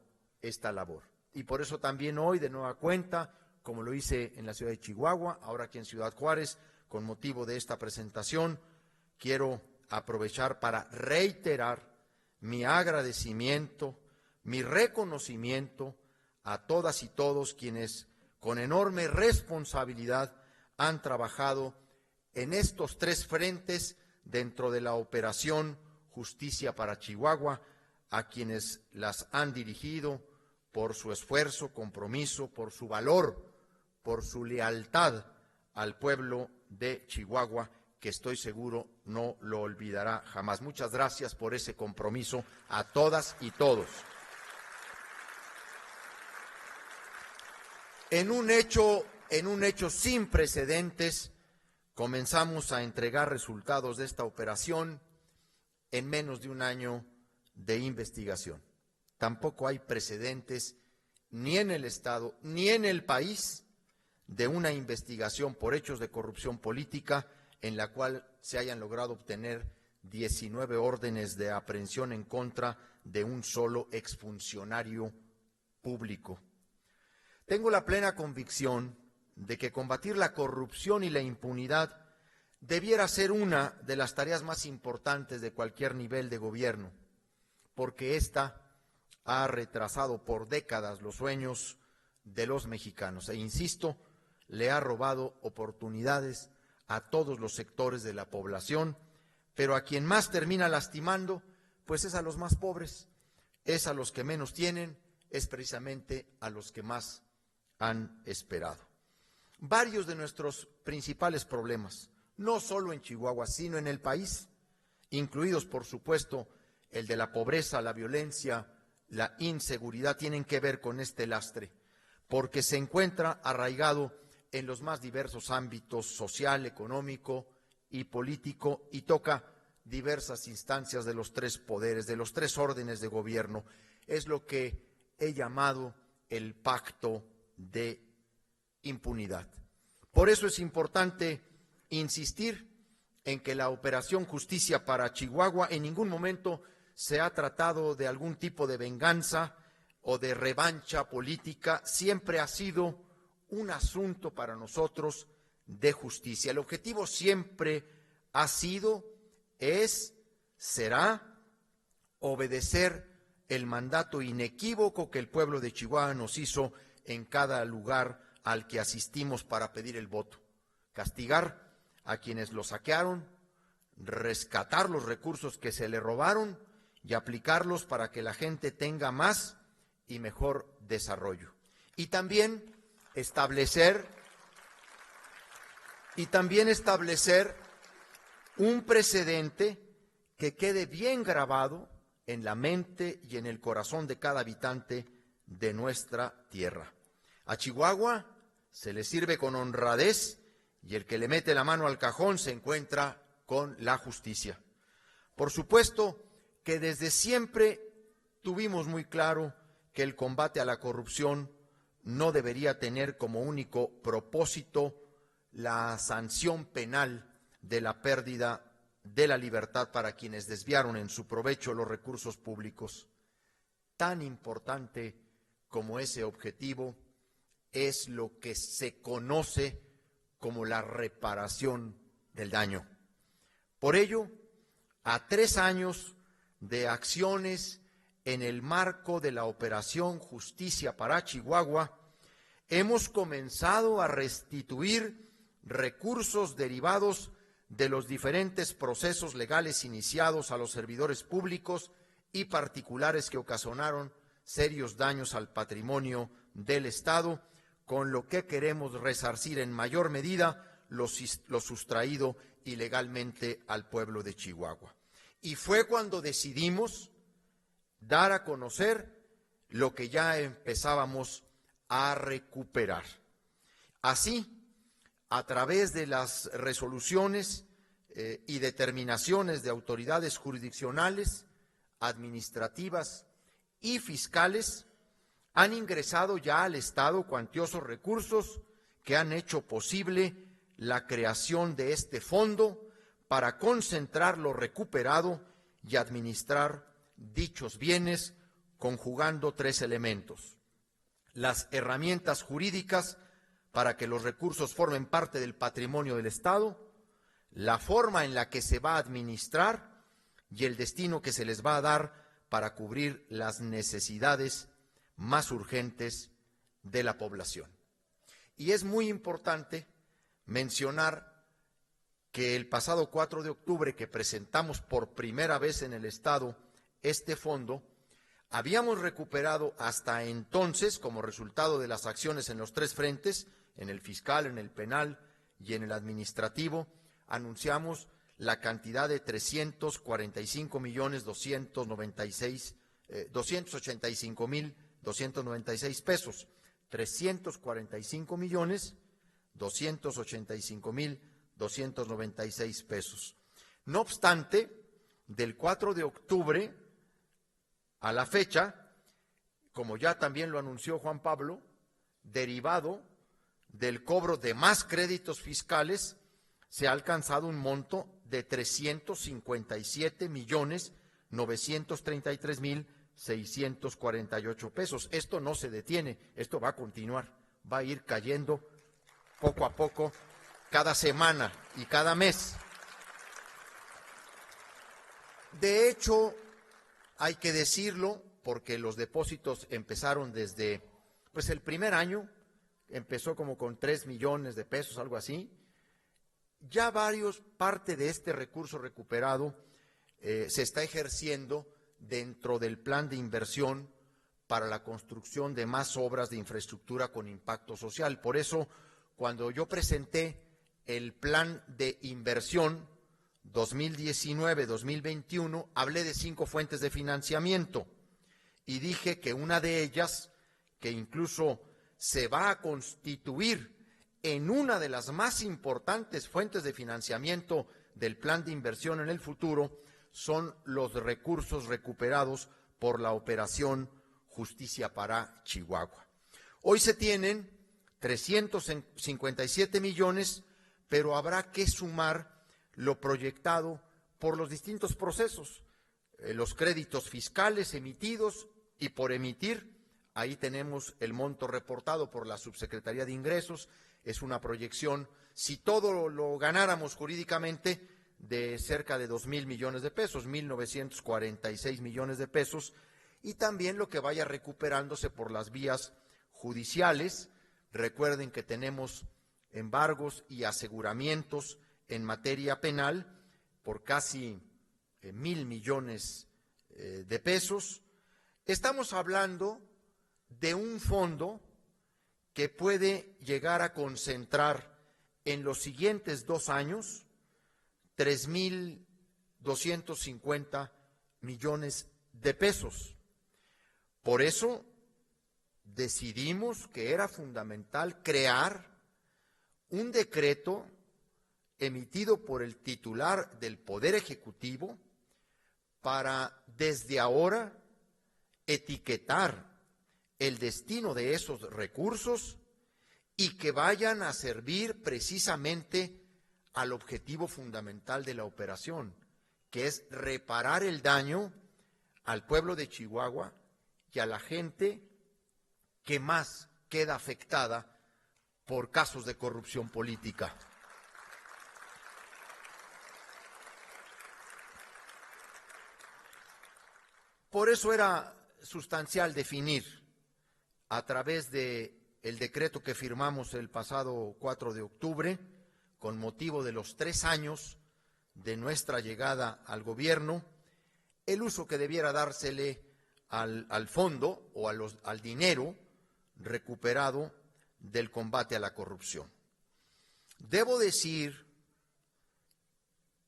esta labor. Y por eso también hoy, de nueva cuenta, como lo hice en la ciudad de Chihuahua, ahora aquí en Ciudad Juárez, con motivo de esta presentación, quiero aprovechar para reiterar mi agradecimiento, mi reconocimiento a todas y todos quienes con enorme responsabilidad han trabajado en estos tres frentes dentro de la operación Justicia para Chihuahua, a quienes las han dirigido por su esfuerzo, compromiso, por su valor, por su lealtad al pueblo de Chihuahua, que estoy seguro no lo olvidará jamás. Muchas gracias por ese compromiso a todas y todos. En un hecho sin precedentes, comenzamos a entregar resultados de esta operación en menos de un año de investigación. Tampoco hay precedentes ni en el Estado ni en el país de una investigación por hechos de corrupción política en la cual se hayan logrado obtener 19 órdenes de aprehensión en contra de un solo exfuncionario público. Tengo la plena convicción de que combatir la corrupción y la impunidad debiera ser una de las tareas más importantes de cualquier nivel de gobierno, porque ésta ha retrasado por décadas los sueños de los mexicanos e, insisto, le ha robado oportunidades a todos los sectores de la población, pero a quien más termina lastimando, pues es a los más pobres, es a los que menos tienen, es precisamente a los que más han esperado. Varios de nuestros principales problemas, no solo en Chihuahua, sino en el país, incluidos, por supuesto, el de la pobreza, la violencia, la inseguridad, tienen que ver con este lastre, porque se encuentra arraigado en los más diversos ámbitos social, económico y político, y toca diversas instancias de los tres poderes, de los tres órdenes de gobierno. Es lo que he llamado el pacto de impunidad. Por eso es importante insistir en que la Operación Justicia para Chihuahua en ningún momento se ha tratado de algún tipo de venganza o de revancha política, siempre ha sido un asunto para nosotros de justicia. El objetivo siempre ha sido, será obedecer el mandato inequívoco que el pueblo de Chihuahua nos hizo en cada lugar al que asistimos para pedir el voto. Castigar a quienes lo saquearon, rescatar los recursos que se le robaron y aplicarlos para que la gente tenga más y mejor desarrollo. Y también establecer un precedente que quede bien grabado en la mente y en el corazón de cada habitante de nuestra tierra. A Chihuahua se le sirve con honradez y el que le mete la mano al cajón se encuentra con la justicia. Por supuesto que desde siempre tuvimos muy claro que el combate a la corrupción no debería tener como único propósito la sanción penal de la pérdida de la libertad para quienes desviaron en su provecho los recursos públicos. Tan importante como ese objetivo es lo que se conoce como la reparación del daño. Por ello, a 3 años de acciones en el marco de la Operación Justicia para Chihuahua, hemos comenzado a restituir recursos derivados de los diferentes procesos legales iniciados a los servidores públicos y particulares que ocasionaron serios daños al patrimonio del Estado, con lo que queremos resarcir en mayor medida lo sustraído ilegalmente al pueblo de Chihuahua. Y fue cuando decidimos dar a conocer lo que ya empezábamos a recuperar. Así, a través de las resoluciones y determinaciones de autoridades jurisdiccionales, administrativas y fiscales, han ingresado ya al Estado cuantiosos recursos que han hecho posible la creación de este fondo para concentrar lo recuperado y administrar dichos bienes, conjugando 3 elementos: las herramientas jurídicas para que los recursos formen parte del patrimonio del Estado, la forma en la que se va a administrar y el destino que se les va a dar para cubrir las necesidades más urgentes de la población. Y es muy importante mencionar que el pasado 4 de octubre, que presentamos por primera vez en el Estado este fondo, habíamos recuperado hasta entonces, como resultado de las acciones en los 3 frentes, en el fiscal, en el penal y en el administrativo, anunciamos la cantidad de 285.296 pesos, 345.285.296 pesos. No obstante, del 4 de octubre a la fecha, como ya también lo anunció Juan Pablo, derivado del cobro de más créditos fiscales, se ha alcanzado un monto de 357.933.648 pesos. Esto no se detiene, esto va a continuar, va a ir cayendo poco a poco, cada semana y cada mes. De hecho, hay que decirlo, porque los depósitos empezaron desde, el primer año, empezó como con 3 millones de pesos, algo así. Ya parte de este recurso recuperado se está ejerciendo dentro del plan de inversión para la construcción de más obras de infraestructura con impacto social. Por eso, cuando yo presenté el plan de inversión 2019-2021, hablé de 5 fuentes de financiamiento y dije que una de ellas, que incluso se va a constituir en una de las más importantes fuentes de financiamiento del plan de inversión en el futuro, son los recursos recuperados por la operación Justicia para Chihuahua. Hoy se tienen 357 millones, pero habrá que sumar lo proyectado por los distintos procesos, los créditos fiscales emitidos y por emitir. Ahí tenemos el monto reportado por la Subsecretaría de Ingresos. Es una proyección, si todo lo ganáramos jurídicamente, de cerca de 2,000 millones de pesos, 1,946 millones de pesos, y también lo que vaya recuperándose por las vías judiciales. Recuerden que tenemos embargos y aseguramientos en materia penal por casi 1,000 millones de pesos. Estamos hablando de un fondo que puede llegar a concentrar en los siguientes 2 años 3,250 millones de pesos. Por eso decidimos que era fundamental crear un decreto emitido por el titular del Poder Ejecutivo para desde ahora etiquetar el destino de esos recursos y que vayan a servir precisamente al objetivo fundamental de la operación, que es reparar el daño al pueblo de Chihuahua y a la gente que más queda afectada por casos de corrupción política. Por eso era sustancial definir a través de el decreto que firmamos el pasado 4 de octubre, con motivo de los 3 años de nuestra llegada al gobierno, el uso que debiera dársele al fondo o al dinero recuperado del combate a la corrupción. Debo decir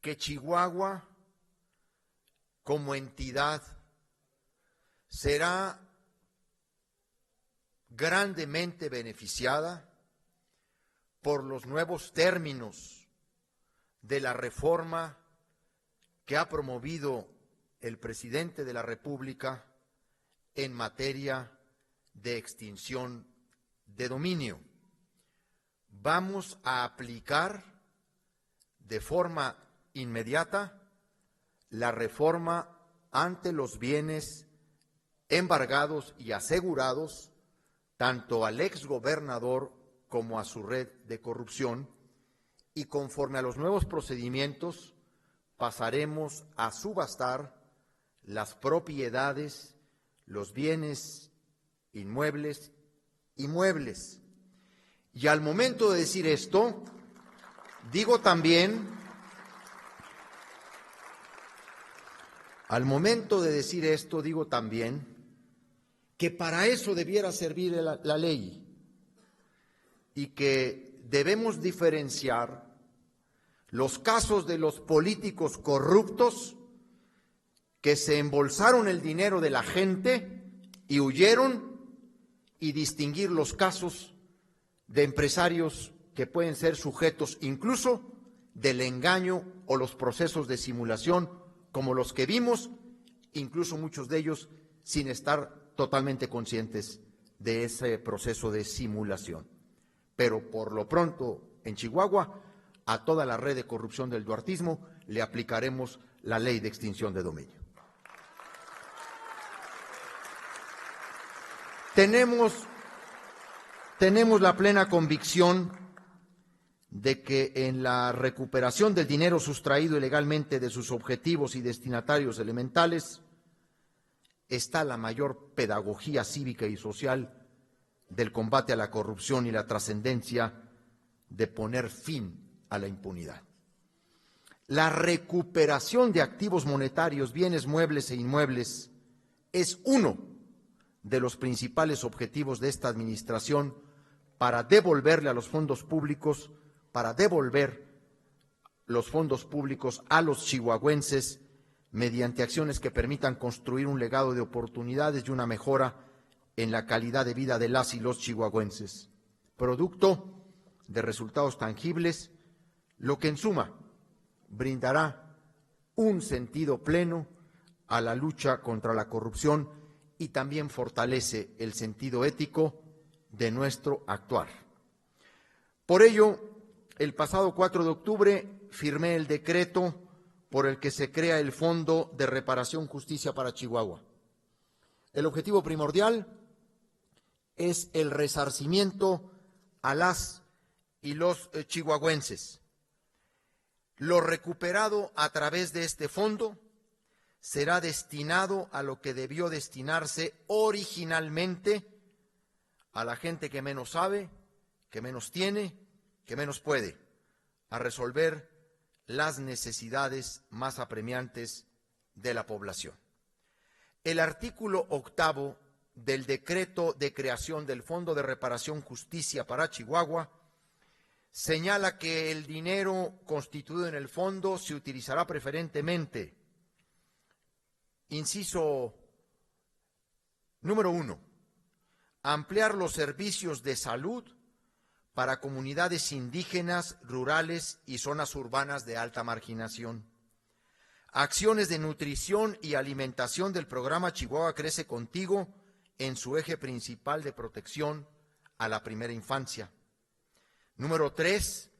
que Chihuahua, como entidad, será grandemente beneficiada por los nuevos términos de la reforma que ha promovido el presidente de la República en materia de extinción de dominio. Vamos a aplicar de forma inmediata la reforma ante los bienes embargados y asegurados tanto al exgobernador como a su red de corrupción, y conforme a los nuevos procedimientos pasaremos a subastar las propiedades, los bienes inmuebles y muebles. Y al momento de decir esto, digo también que para eso debiera servir la ley y que debemos diferenciar los casos de los políticos corruptos que se embolsaron el dinero de la gente y huyeron, y distinguir los casos de empresarios que pueden ser sujetos incluso del engaño o los procesos de simulación, como los que vimos, incluso muchos de ellos sin estar totalmente conscientes de ese proceso de simulación. Pero por lo pronto, en Chihuahua, a toda la red de corrupción del duartismo le aplicaremos la ley de extinción de dominio. Tenemos la plena convicción de que en la recuperación del dinero sustraído ilegalmente de sus objetivos y destinatarios elementales está la mayor pedagogía cívica y social del combate a la corrupción y la trascendencia de poner fin a la impunidad. La recuperación de activos monetarios, bienes muebles e inmuebles es uno de los principales objetivos de esta administración para devolverle a los fondos públicos, para devolver los fondos públicos a los chihuahuenses mediante acciones que permitan construir un legado de oportunidades y una mejora en la calidad de vida de las y los chihuahuenses, producto de resultados tangibles, lo que en suma brindará un sentido pleno a la lucha contra la corrupción y también fortalece el sentido ético de nuestro actuar. Por ello, el pasado 4 de octubre firmé el decreto por el que se crea el Fondo de Reparación Justicia para Chihuahua. El objetivo primordial es el resarcimiento a las y los chihuahuenses. Lo recuperado a través de este fondo será destinado a lo que debió destinarse originalmente, a la gente que menos sabe, que menos tiene, que menos puede, a resolver las necesidades más apremiantes de la población. El artículo 8 del decreto de creación del Fondo de Reparación Justicia para Chihuahua señala que el dinero constituido en el fondo se utilizará preferentemente, inciso número 1, ampliar los servicios de salud para comunidades indígenas, rurales y zonas urbanas de alta marginación. Acciones de nutrición y alimentación del programa Chihuahua Crece Contigo en su eje principal de protección a la primera infancia. Número 3,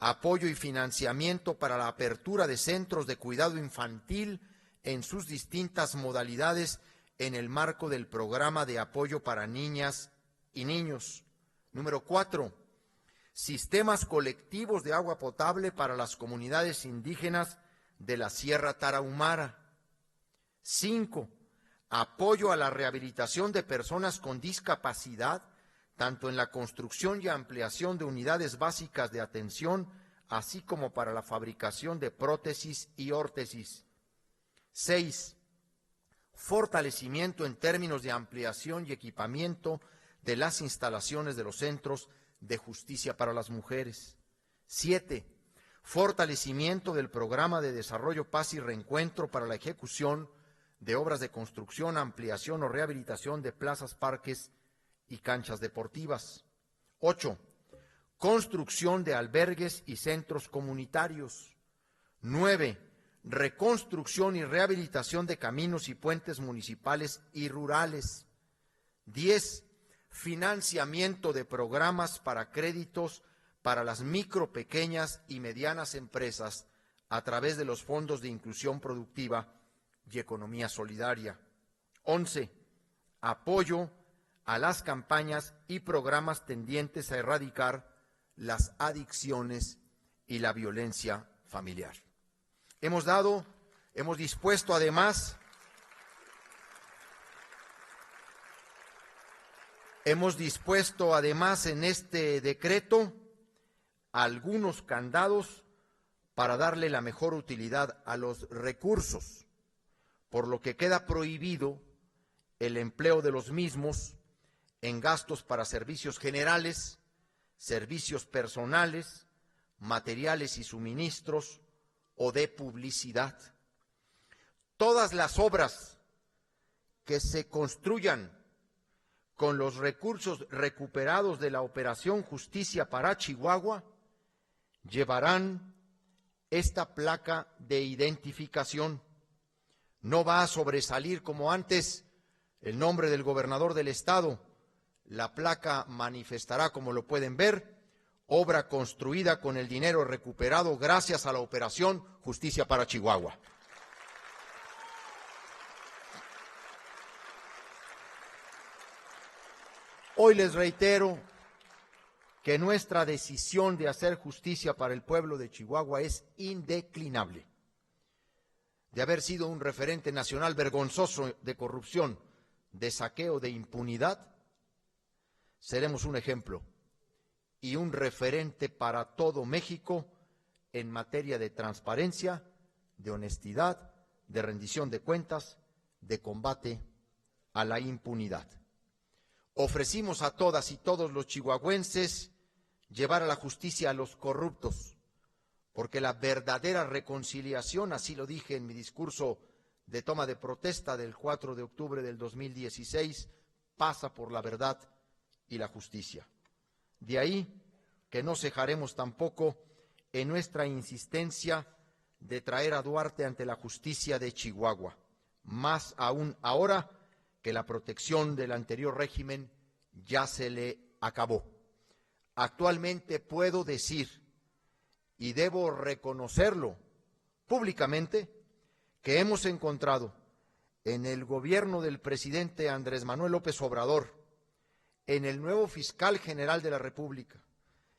apoyo y financiamiento para la apertura de centros de cuidado infantil en sus distintas modalidades en el marco del programa de apoyo para niñas y niños. Número 4, sistemas colectivos de agua potable para las comunidades indígenas de la Sierra Tarahumara. 5, apoyo a la rehabilitación de personas con discapacidad, tanto en la construcción y ampliación de unidades básicas de atención, así como para la fabricación de prótesis y órtesis. 6, fortalecimiento en términos de ampliación y equipamiento de las instalaciones de los centros de justicia para las mujeres. 7, fortalecimiento del programa de desarrollo, paz y reencuentro para la ejecución de obras de construcción, ampliación o rehabilitación de plazas, parques y canchas deportivas. 8, construcción de albergues y centros comunitarios. 9, reconstrucción y rehabilitación de caminos y puentes municipales y rurales. 10, financiamiento de programas para créditos para las micro, pequeñas y medianas empresas a través de los fondos de inclusión productiva y economía solidaria. 11, apoyo a las campañas y programas tendientes a erradicar las adicciones y la violencia familiar. Hemos dispuesto además en este decreto algunos candados para darle la mejor utilidad a los recursos, por lo que queda prohibido el empleo de los mismos en gastos para servicios generales, servicios personales, materiales y suministros o de publicidad. Todas las obras que se construyan con los recursos recuperados de la Operación Justicia para Chihuahua llevarán esta placa de identificación. No va a sobresalir como antes el nombre del gobernador del estado. La placa manifestará, como lo pueden ver, obra construida con el dinero recuperado gracias a la Operación Justicia para Chihuahua. Hoy les reitero que nuestra decisión de hacer justicia para el pueblo de Chihuahua es indeclinable. De haber sido un referente nacional vergonzoso de corrupción, de saqueo, de impunidad, seremos un ejemplo y un referente para todo México en materia de transparencia, de honestidad, de rendición de cuentas, de combate a la impunidad. Ofrecimos a todas y todos los chihuahuenses llevar a la justicia a los corruptos, porque la verdadera reconciliación, así lo dije en mi discurso de toma de protesta del 4 de octubre del 2016, pasa por la verdad y la justicia. De ahí que no cejaremos tampoco en nuestra insistencia de traer a Duarte ante la justicia de Chihuahua, más aún ahora que la protección del anterior régimen ya se le acabó. Actualmente puedo decir, y debo reconocerlo públicamente, que hemos encontrado en el gobierno del presidente Andrés Manuel López Obrador, en el nuevo fiscal general de la República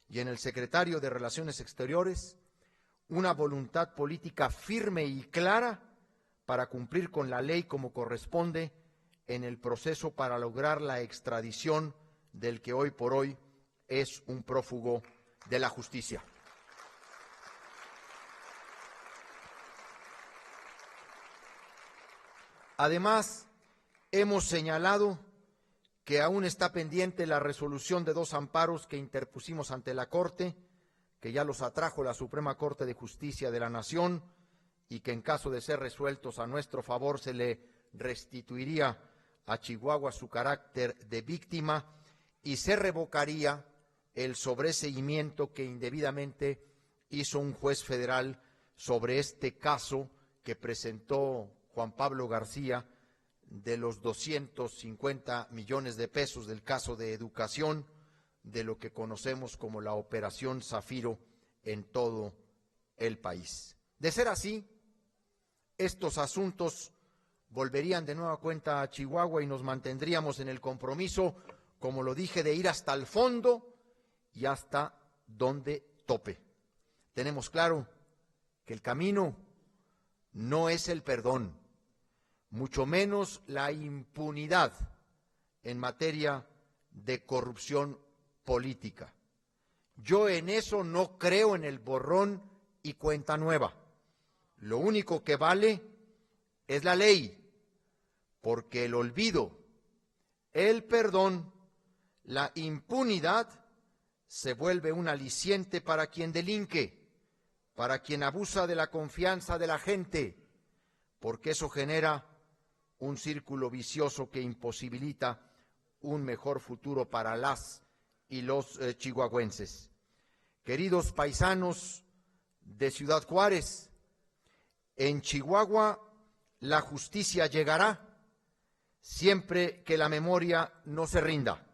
y en el secretario de Relaciones Exteriores, una voluntad política firme y clara para cumplir con la ley como corresponde en el proceso para lograr la extradición del que hoy por hoy es un prófugo de la justicia. Además, hemos señalado que aún está pendiente la resolución de 2 amparos que interpusimos ante la Corte, que ya los atrajo la Suprema Corte de Justicia de la Nación y que en caso de ser resueltos a nuestro favor se le restituiría a Chihuahua su carácter de víctima y se revocaría el sobreseimiento que indebidamente hizo un juez federal sobre este caso que presentó Juan Pablo García de los 250 millones de pesos del caso de educación, de lo que conocemos como la Operación Zafiro en todo el país. De ser así, estos asuntos volverían de nueva cuenta a Chihuahua y nos mantendríamos en el compromiso, como lo dije, de ir hasta el fondo y hasta donde tope. Tenemos claro que el camino no es el perdón, mucho menos la impunidad en materia de corrupción política. Yo en eso no creo, en el borrón y cuenta nueva. Lo único que vale es la ley, porque el olvido, el perdón, la impunidad se vuelve un aliciente para quien delinque, para quien abusa de la confianza de la gente, porque eso genera un círculo vicioso que imposibilita un mejor futuro para las y los chihuahuenses. Queridos paisanos de Ciudad Juárez, en Chihuahua la justicia llegará siempre que la memoria no se rinda.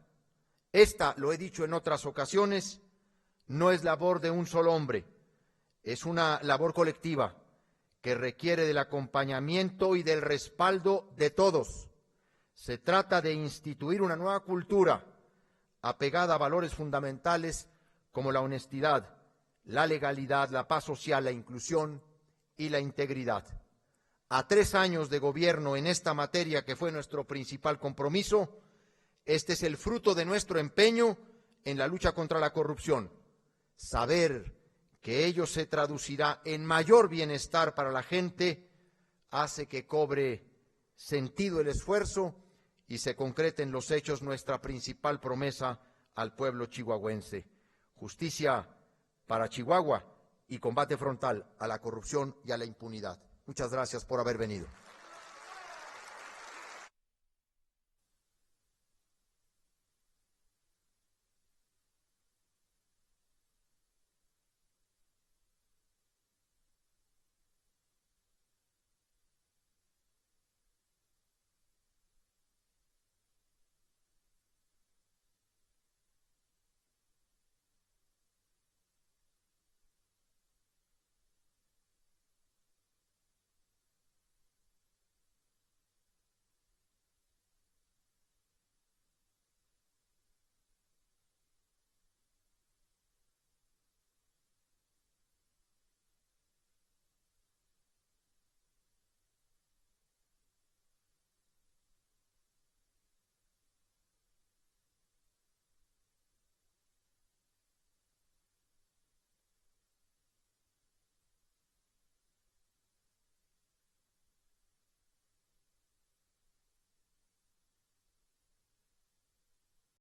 Esta, lo he dicho en otras ocasiones, no es labor de un solo hombre, es una labor colectiva que requiere del acompañamiento y del respaldo de todos. Se trata de instituir una nueva cultura apegada a valores fundamentales como la honestidad, la legalidad, la paz social, la inclusión y la integridad. A 3 años de gobierno en esta materia, que fue nuestro principal compromiso, este es el fruto de nuestro empeño en la lucha contra la corrupción. Saber que ello se traducirá en mayor bienestar para la gente hace que cobre sentido el esfuerzo y se concrete en los hechos nuestra principal promesa al pueblo chihuahuense: justicia para Chihuahua y combate frontal a la corrupción y a la impunidad. Muchas gracias por haber venido.